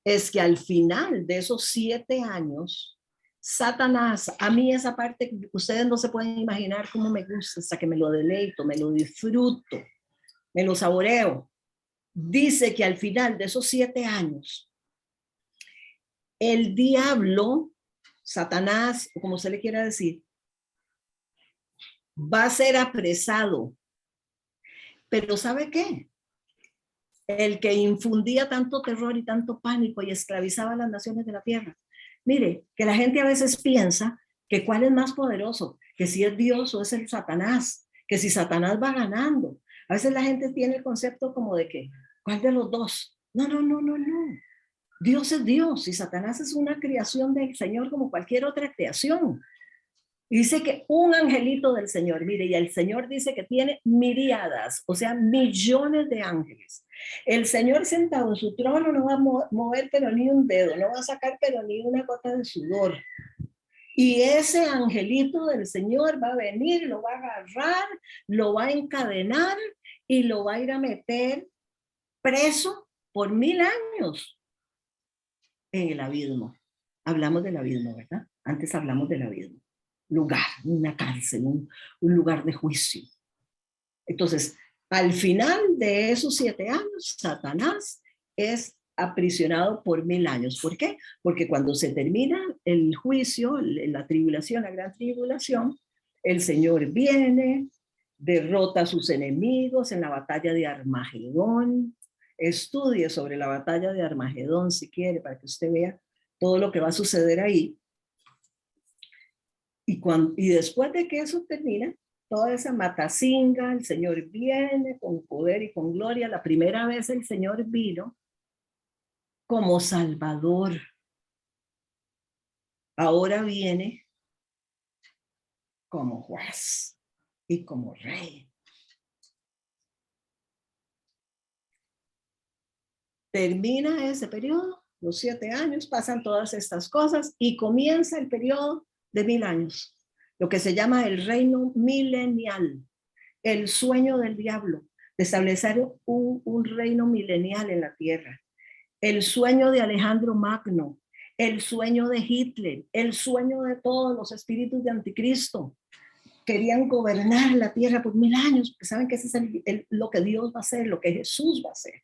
es que al final de esos 7 años, Satanás, a mí esa parte, ustedes no se pueden imaginar cómo me gusta, hasta que me lo deleito, me lo disfruto, me lo saboreo. Dice que al final de esos 7 años, el diablo, Satanás, o como se le quiera decir, va a ser apresado. Pero ¿sabe qué? El que infundía tanto terror y tanto pánico y esclavizaba a las naciones de la tierra. Mire, que la gente a veces piensa que cuál es más poderoso, que si es Dios o es el Satanás, que si Satanás va ganando. A veces la gente tiene el concepto como de que, ¿cuál de los dos? No. Dios es Dios y Satanás es una creación del Señor como cualquier otra creación. Y dice que un angelito del Señor, mire, y el Señor dice que tiene miríadas, o sea, millones de ángeles. El Señor sentado en su trono no va a mover pero ni un dedo, no va a sacar pero ni una gota de sudor. Y ese angelito del Señor va a venir, lo va a agarrar, lo va a encadenar y lo va a ir a meter preso por 1000 años en el abismo. Hablamos del abismo, ¿verdad? Antes hablamos del abismo. Lugar, una cárcel, un lugar de juicio. Entonces, al final de esos 7 años, Satanás es aprisionado por 1000 años. ¿Por qué? Porque cuando se termina el juicio, la tribulación, la gran tribulación, el Señor viene, derrota a sus enemigos en la batalla de Armagedón. Estudie sobre la batalla de Armagedón si quiere, para que usted vea todo lo que va a suceder ahí. Y después de que eso termina, toda esa matacinga, el Señor viene con poder y con gloria. La primera vez el Señor vino como Salvador. Ahora viene como juez y como rey. Termina ese periodo, los 7 años, pasan todas estas cosas y comienza el periodo de 1000 años, lo que se llama el reino milenial, el sueño del diablo, de establecer un reino milenial en la tierra, el sueño de Alejandro Magno, el sueño de Hitler, el sueño de todos los espíritus de anticristo. Querían gobernar la tierra por 1000 años, porque saben que ese es lo que Dios va a hacer, lo que Jesús va a hacer.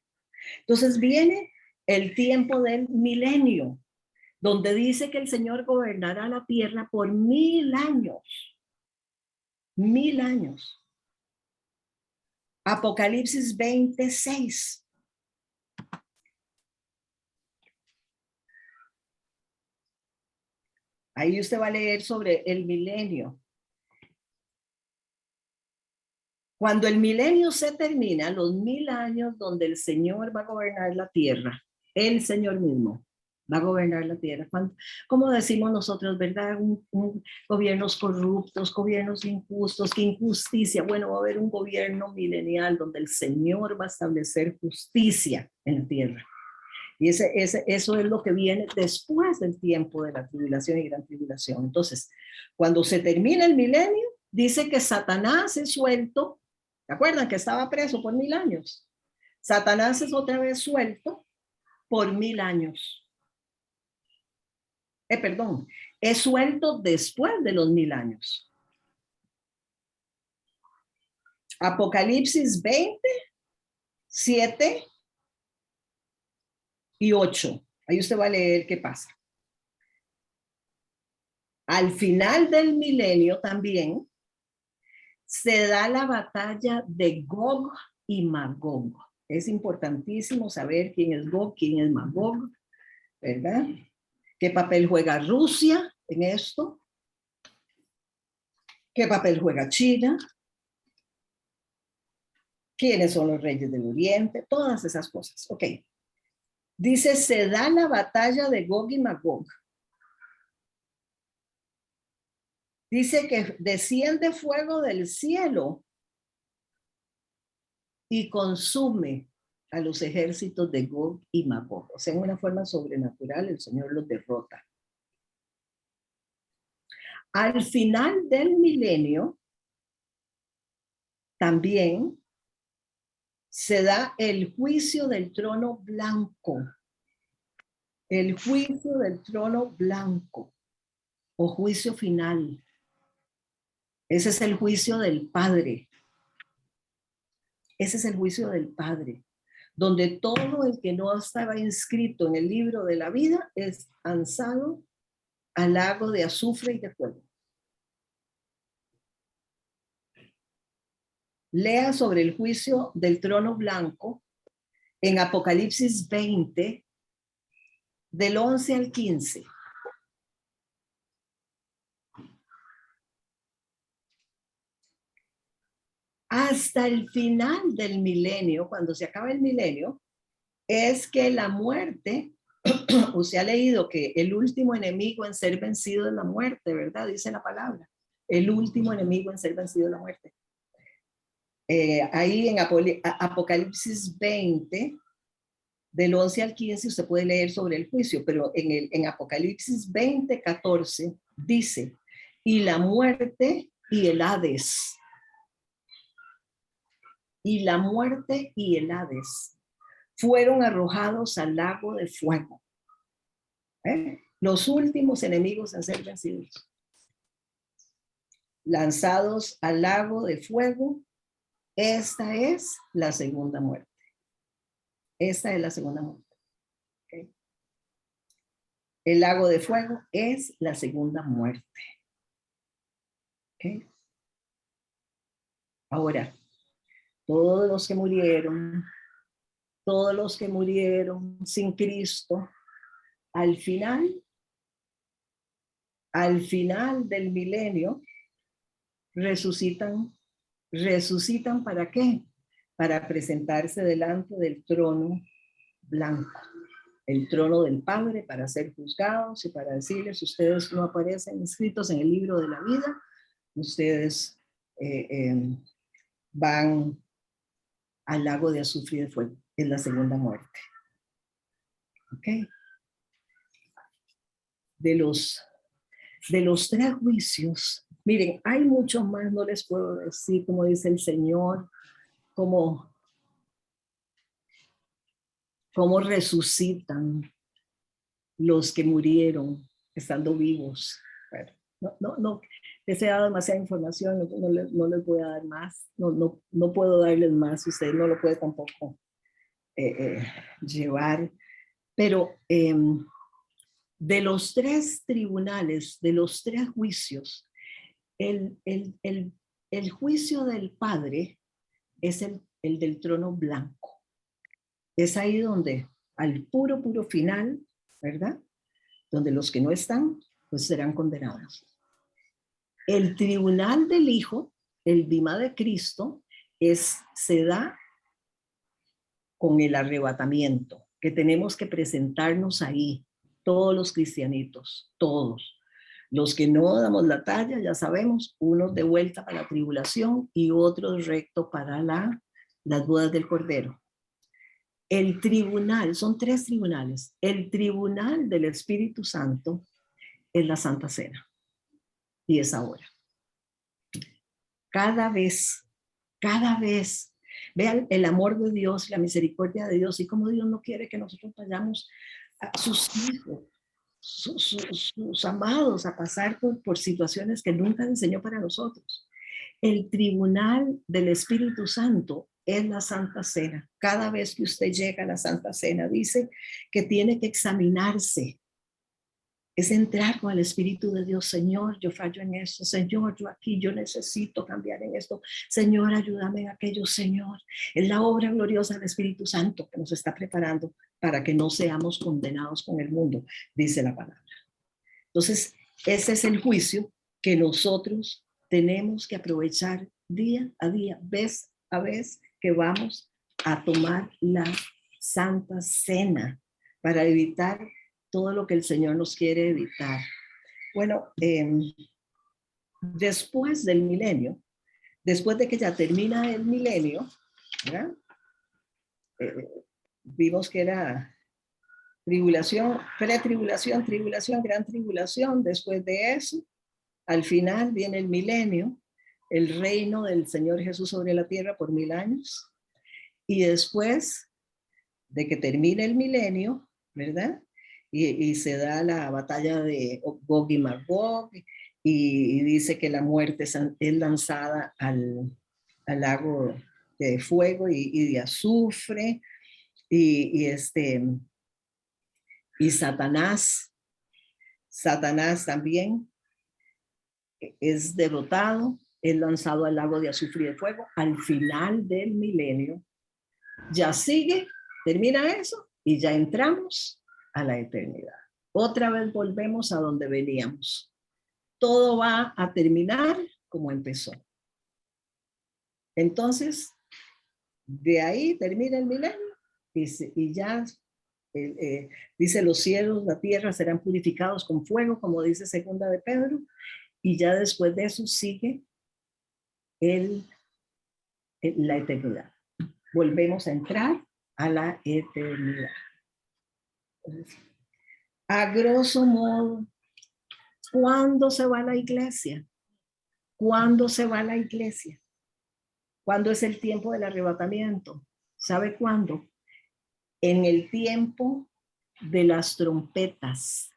Entonces viene el tiempo del milenio, donde dice que el Señor gobernará la tierra por 1000 años. 1000 años. Apocalipsis 26. Ahí usted va a leer sobre el milenio. Cuando el milenio se termina, los 1000 años donde el Señor va a gobernar la tierra, el Señor mismo va a gobernar la tierra. Como decimos nosotros, ¿verdad? Gobiernos corruptos, gobiernos injustos, qué injusticia. Bueno, va a haber un gobierno milenial donde el Señor va a establecer justicia en la tierra. Y eso es lo que viene después del tiempo de la tribulación y gran tribulación. Entonces, cuando se termina el milenio, dice que Satanás es suelto. ¿Se acuerdan que estaba preso por 1000 años? Satanás es otra vez suelto por 1000 años. Perdón, es suelto después de los 1000 años. Apocalipsis 20, 7 y 8. Ahí usted va a leer qué pasa. Al final del milenio también se da la batalla de Gog y Magog. Es importantísimo saber quién es Gog, quién es Magog, ¿verdad? ¿Qué papel juega Rusia en esto? ¿Qué papel juega China? ¿Quiénes son los reyes del Oriente? Todas esas cosas. Ok. Dice, se da la batalla de Gog y Magog. Dice que desciende fuego del cielo y consume a los ejércitos de Gog y Magog. O sea, en una forma sobrenatural, el Señor los derrota. Al final del milenio, también se da el juicio del trono blanco. El juicio del trono blanco o juicio final. Ese es el juicio del Padre. Ese es el juicio del Padre, donde todo el que no estaba inscrito en el libro de la vida es lanzado al lago de azufre y de fuego. Lea sobre el juicio del trono blanco en Apocalipsis 20, del 11 al 15. Hasta el final del milenio, cuando se acaba el milenio, es que la muerte, usted ha leído que el último enemigo en ser vencido es la muerte, ¿verdad? Dice la palabra. El último enemigo en ser vencido es la muerte. Ahí en Apocalipsis 20, del 11 al 15, usted puede leer sobre el juicio, pero en Apocalipsis 20, 14, dice, y la muerte y el Hades. Y la muerte y el Hades fueron arrojados al lago de fuego. Los últimos enemigos en ser vencidos. Lanzados al lago de fuego. Esta es la segunda muerte. Esta es la segunda muerte. ¿Okay? El lago de fuego es la segunda muerte. ¿Okay? Ahora, todos los que murieron sin Cristo, al final del milenio, resucitan ¿para qué? Para presentarse delante del trono blanco, el trono del Padre, para ser juzgados y para decirles: ustedes no aparecen inscritos en el libro de la vida, ustedes van al lago de azufre y de fuego, es la segunda muerte. ¿Ok? De los 3 juicios, miren, hay muchos más, no les puedo decir, como dice el Señor, cómo resucitan los que murieron estando vivos. Bueno, no les he dado demasiada información, no les voy a dar más, no puedo darles más, usted no lo puede tampoco llevar, pero de los 3 tribunales, de los 3 juicios, el juicio del Padre es el del trono blanco. Es ahí donde, al puro final, ¿verdad? Donde los que no están, pues serán condenados. El tribunal del Hijo, el bimá de Cristo, se da con el arrebatamiento, que tenemos que presentarnos ahí, todos los cristianitos, todos. Los que no damos la talla, ya sabemos, unos de vuelta para la tribulación y otros recto para las bodas del Cordero. El tribunal, son 3 tribunales. El tribunal del Espíritu Santo es la Santa Cena. Y es ahora. Cada vez, vean el amor de Dios, la misericordia de Dios y cómo Dios no quiere que nosotros vayamos a sus hijos, sus amados, a pasar por situaciones que nunca enseñó para nosotros. El tribunal del Espíritu Santo es la Santa Cena. Cada vez que usted llega a la Santa Cena, dice que tiene que examinarse. Es entrar con el Espíritu de Dios. Señor, yo fallo en esto. Señor, yo aquí, yo necesito cambiar en esto. Señor, ayúdame en aquello. Señor, es la obra gloriosa del Espíritu Santo que nos está preparando para que no seamos condenados con el mundo, dice la palabra. Entonces, ese es el juicio que nosotros tenemos que aprovechar día a día, vez a vez que vamos a tomar la Santa Cena para evitar todo lo que el Señor nos quiere evitar. Bueno, después del milenio, después de que ya termina el milenio, ¿verdad? Vimos que era tribulación, pretribulación, tribulación, gran tribulación. Después de eso, al final viene el milenio, el reino del Señor Jesús sobre la tierra por 1000 años. Y después de que termine el milenio, ¿verdad? Y se da la batalla de Gog y Magog, y dice que la muerte es lanzada al lago de fuego y de azufre, y Satanás también es derrotado, es lanzado al lago de azufre y de fuego al final del milenio. Ya sigue, termina eso y ya entramos a la eternidad. Otra vez volvemos a donde veníamos. Todo va a terminar como empezó. Entonces, de ahí termina el milenio y ya dice: los cielos, la tierra serán purificados con fuego, como dice segunda de Pedro, y ya después de eso sigue la eternidad. Volvemos a entrar a la eternidad. A grosso modo, ¿cuándo se va a la iglesia? ¿Cuándo se va a la iglesia? ¿Cuándo es el tiempo del arrebatamiento? ¿Sabe cuándo? En el tiempo de las trompetas,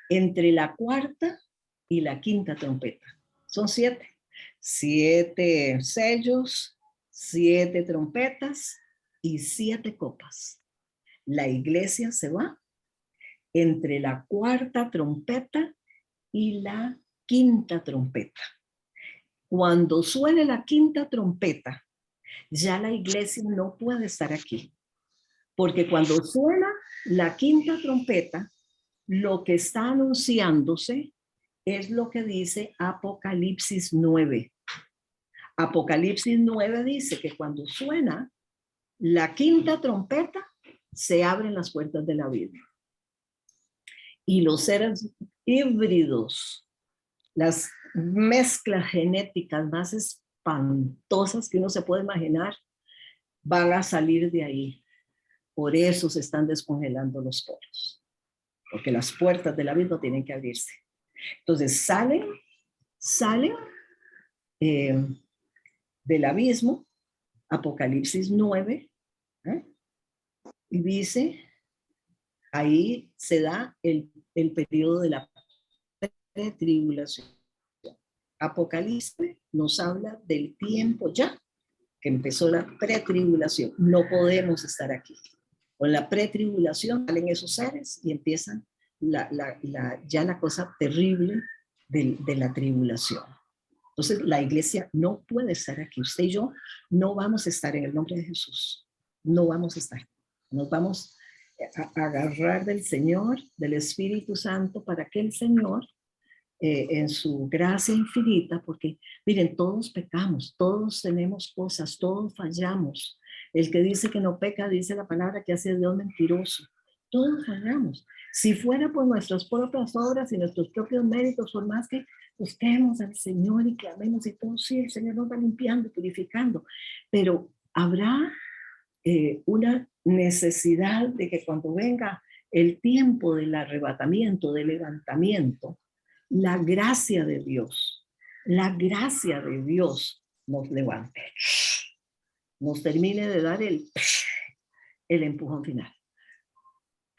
entre la 4ª y la 5ª trompeta. Son 7. 7 sellos, 7 trompetas y 7 copas. La iglesia se va entre la 4ª trompeta y la 5ª trompeta. cuando suene la quinta trompeta, ya la iglesia no puede estar aquí. Porque cuando suena la quinta trompeta, lo que está anunciándose es lo que dice Apocalipsis 9. Apocalipsis 9 dice que cuando suena la quinta trompeta, se abren las puertas de la vida. Y los seres híbridos, las mezclas genéticas más espantosas que uno se puede imaginar, van a salir de ahí. Por eso se están descongelando los poros, porque las puertas de la vida tienen que abrirse. Entonces salen del abismo, Apocalipsis 9, y dice, ahí se da el periodo de la pretribulación. Apocalipsis nos habla del tiempo ya que empezó la pretribulación. No podemos estar aquí. Con la pretribulación salen esos seres y empiezan ya la cosa terrible de la tribulación. Entonces la iglesia no puede estar aquí. Usted y yo no vamos a estar en el nombre de Jesús. No vamos a estar. Nos vamos a agarrar del Señor, del Espíritu Santo, para que el Señor, en su gracia infinita, porque miren, todos pecamos, todos tenemos cosas, todos fallamos. El que dice que no peca, dice la palabra que hace Dios mentiroso. Todos fallamos. Si fuera por nuestras propias obras y nuestros propios méritos, por más que busquemos al Señor y clamemos y todo, sí, el Señor nos va limpiando, purificando, pero habrá una necesidad de que cuando venga el tiempo del arrebatamiento, del levantamiento, la gracia de Dios nos levante, nos termine de dar el empujón final.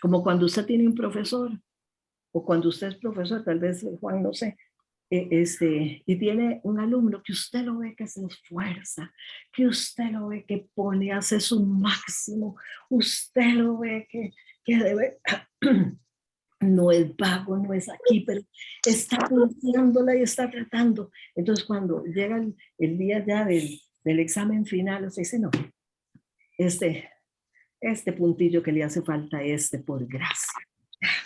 Como cuando usted tiene un profesor, o cuando usted es profesor, tal vez Juan, no sé, y tiene un alumno que usted lo ve que se esfuerza, que usted lo ve que pone, hace su máximo, usted lo ve que debe... no es vago, no es aquí, pero está pulsándola y está tratando. Entonces, cuando llega el día ya del examen final, usted dice, no, este puntillo que le hace falta por gracia,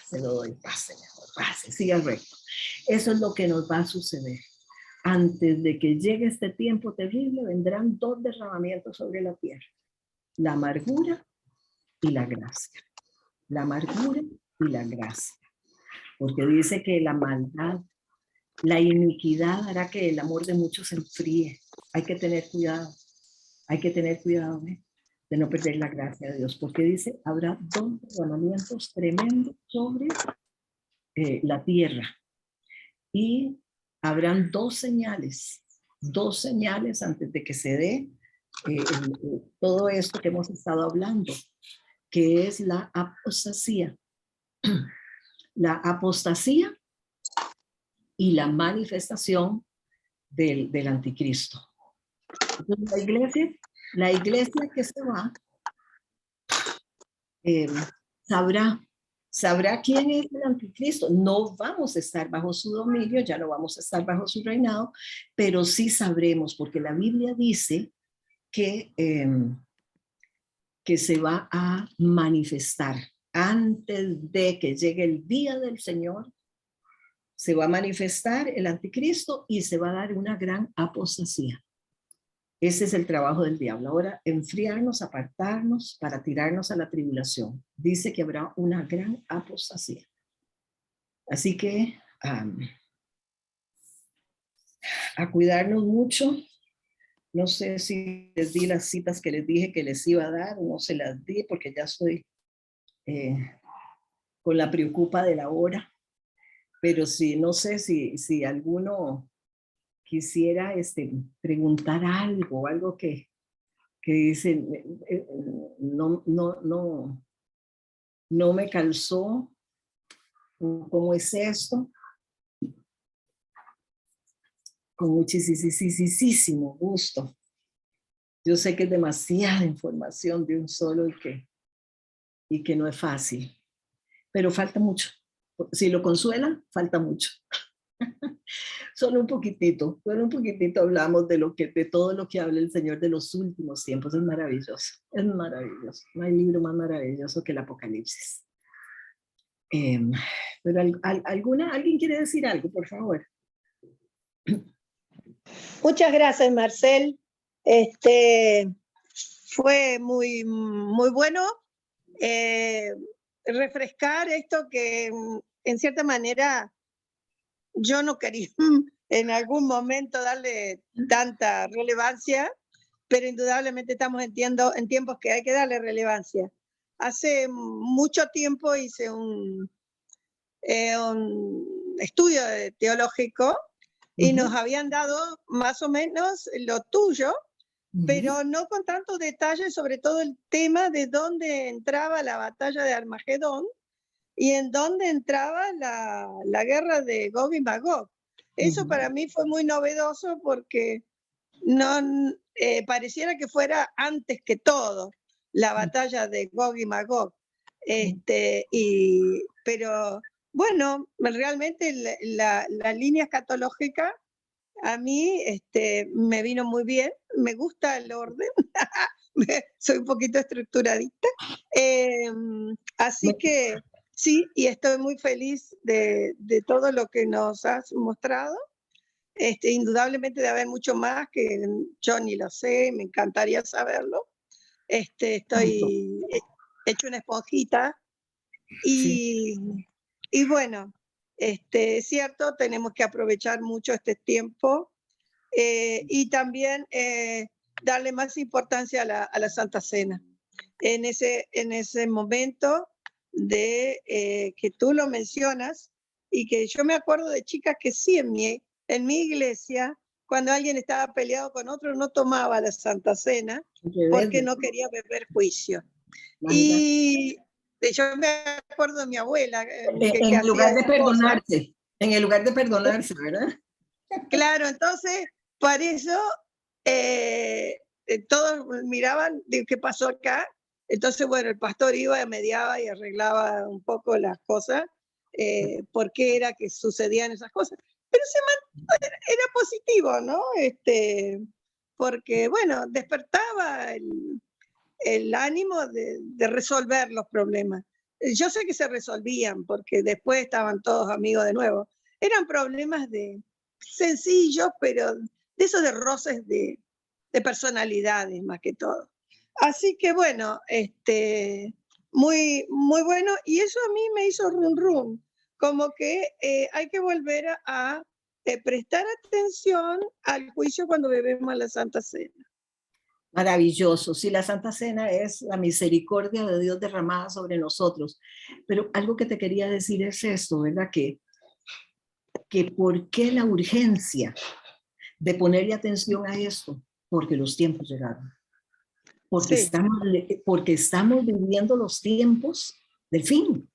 se lo doy, pase, mejor, pase, siga recto. Eso es lo que nos va a suceder. Antes de que llegue este tiempo terrible, vendrán dos derramamientos sobre la tierra: la amargura y la gracia. La amargura y la gracia. Porque dice que la maldad, la iniquidad hará que el amor de muchos se enfríe. Hay que tener cuidado de no perder la gracia de Dios, porque dice, habrá dos derramamientos tremendos sobre la tierra, y habrán dos señales antes de que se dé todo esto que hemos estado hablando, que es la apostasía. La apostasía y la manifestación del anticristo. Entonces, la iglesia que se va sabrá quién es el anticristo. No vamos a estar bajo su dominio, ya no vamos a estar bajo su reinado, pero sí sabremos, porque la Biblia dice que se va a manifestar antes de que llegue el día del Señor. Se va a manifestar el anticristo y se va a dar una gran apostasía. Ese es el trabajo del diablo. Ahora, enfriarnos, apartarnos para tirarnos a la tribulación. Dice que habrá una gran apostasía. Así que a cuidarnos mucho. No sé si les di las citas que les dije que les iba a dar, no se las di porque ya estoy con la preocupa de la hora. Pero sí, no sé si alguno quisiera preguntar algo que dicen, no me calzó, ¿cómo es esto? Con muchísimo gusto. Yo sé que es demasiada información de un solo y que no es fácil, pero falta mucho. Si lo consuela, falta mucho. Solo un poquitito hablamos de todo lo que habla el Señor de los últimos tiempos. Es maravilloso, es maravilloso. No hay libro más maravilloso que el Apocalipsis. Pero ¿alguien quiere decir algo, por favor? Muchas gracias, Marcel. Fue muy, muy bueno refrescar esto que en cierta manera yo no quería en algún momento darle tanta relevancia, pero indudablemente estamos en tiempos que hay que darle relevancia. Hace mucho tiempo hice un estudio teológico y nos habían dado más o menos lo tuyo, pero no con tanto detalle, sobre todo el tema de dónde entraba la batalla de Armagedón y en dónde entraba la guerra de Gog y Magog. Eso para mí fue muy novedoso porque no pareciera que fuera antes que todo la batalla de Gog y Magog. Pero bueno, realmente la línea escatológica a mí me vino muy bien, me gusta el orden, soy un poquito estructuradita, así que sí, y estoy muy feliz de todo lo que nos has mostrado. Indudablemente debe haber mucho más que yo ni lo sé, me encantaría saberlo. Estoy hecho una esponjita y bueno, es cierto, tenemos que aprovechar mucho este tiempo y también darle más importancia a la Santa Cena. En ese momento de que tú lo mencionas y que yo me acuerdo de chicas que sí en mi iglesia, cuando alguien estaba peleado con otro, no tomaba la Santa Cena porque no quería beber juicio. Y yo me acuerdo de mi abuela. En el lugar de perdonarse, ¿verdad? Claro, entonces, para eso todos miraban de qué pasó acá. Entonces, bueno, el pastor iba, mediaba y arreglaba un poco las cosas, por qué era que sucedían esas cosas. Pero era positivo, ¿no? Porque, bueno, despertaba el ánimo de resolver los problemas. Yo sé que se resolvían porque después estaban todos amigos de nuevo. Eran problemas sencillos, pero de esos de roces de personalidades más que todo. Así que bueno, muy, muy bueno. Y eso a mí me hizo rum, como que hay que volver a prestar atención al juicio cuando bebemos la Santa Cena. Maravilloso. Sí, la Santa Cena es la misericordia de Dios derramada sobre nosotros. Pero algo que te quería decir es esto, ¿verdad? Que ¿por qué la urgencia de ponerle atención a esto? Porque los tiempos llegaron. Porque, sí. porque estamos viviendo los tiempos del fin.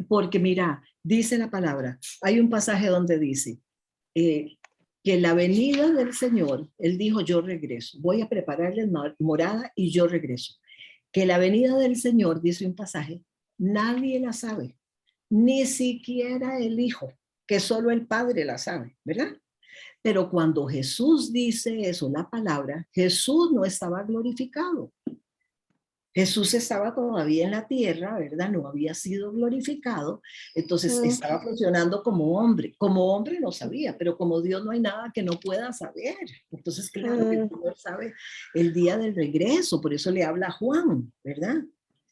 Porque mira, dice la palabra, hay un pasaje donde dice que la venida del Señor, Él dijo, yo regreso, voy a prepararles morada y yo regreso. Que la venida del Señor, dice un pasaje, nadie la sabe, ni siquiera el Hijo, que solo el Padre la sabe, ¿verdad? Pero cuando Jesús dice eso, la palabra, Jesús no estaba glorificado. Jesús estaba todavía en la tierra, ¿verdad? No había sido glorificado, entonces estaba funcionando como hombre. Como hombre no sabía, pero como Dios no hay nada que no pueda saber. Entonces, claro que el Señor sabe el día del regreso, por eso le habla a Juan, ¿verdad?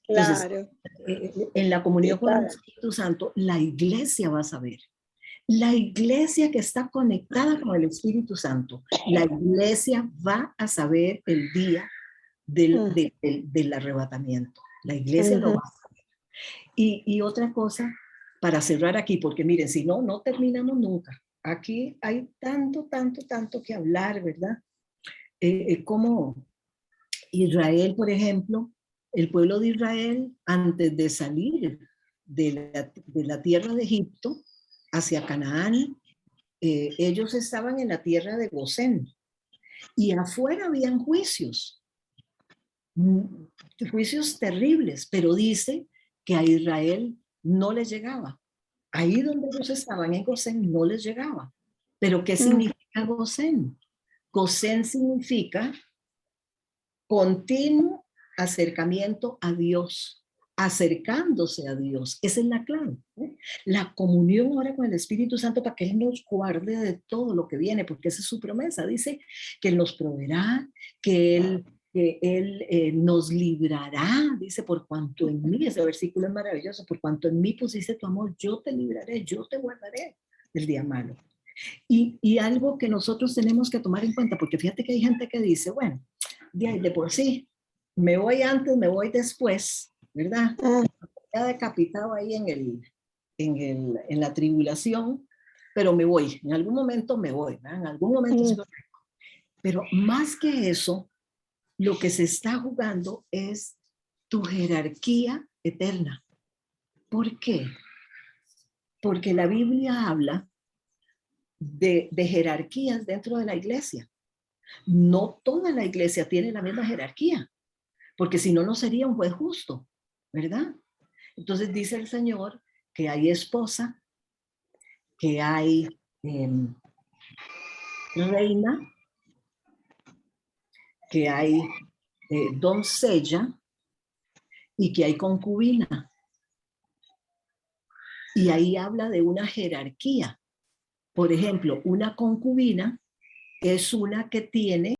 Entonces, claro. En la comunión con el Espíritu Santo, la iglesia va a saber. La iglesia que está conectada con el Espíritu Santo, la iglesia va a saber el día del arrebatamiento. La iglesia lo va a saber. Y otra cosa, para cerrar aquí, porque miren, si no, no terminamos nunca. Aquí hay tanto que hablar, ¿verdad? Como Israel, por ejemplo, el pueblo de Israel, antes de salir de la tierra de Egipto hacia Canaán, ellos estaban en la tierra de Gosén y afuera habían juicios terribles, pero dice que a Israel no le llegaba ahí donde ellos estaban en Gosén no les llegaba. ¿Pero qué Mm. significa Gosén? Gosén significa continuo acercamiento a Dios, acercándose a Dios. Esa es la clave, ¿eh? La comunión ahora con el Espíritu Santo para que Él nos guarde de todo lo que viene, porque esa es su promesa. Dice que Él nos proveerá, que Él nos librará. Dice, por cuanto en mí, ese versículo es maravilloso, por cuanto en mí pusiste tu amor, yo te libraré, yo te guardaré del día malo. Y algo que nosotros tenemos que tomar en cuenta, porque fíjate que hay gente que dice, bueno, de por sí, me voy antes, me voy después, ¿verdad? Ya decapitado ahí en la tribulación, pero me voy, en algún momento me voy, ¿verdad? En algún momento sí. Pero más que eso, lo que se está jugando es tu jerarquía eterna. ¿Por qué? Porque la Biblia habla de jerarquías dentro de la iglesia. No toda la iglesia tiene la misma jerarquía, porque si no, no sería un juez justo, ¿verdad? Entonces dice el Señor que hay esposa, que hay reina, que hay doncella y que hay concubina. Y ahí habla de una jerarquía. Por ejemplo, una concubina es una que tiene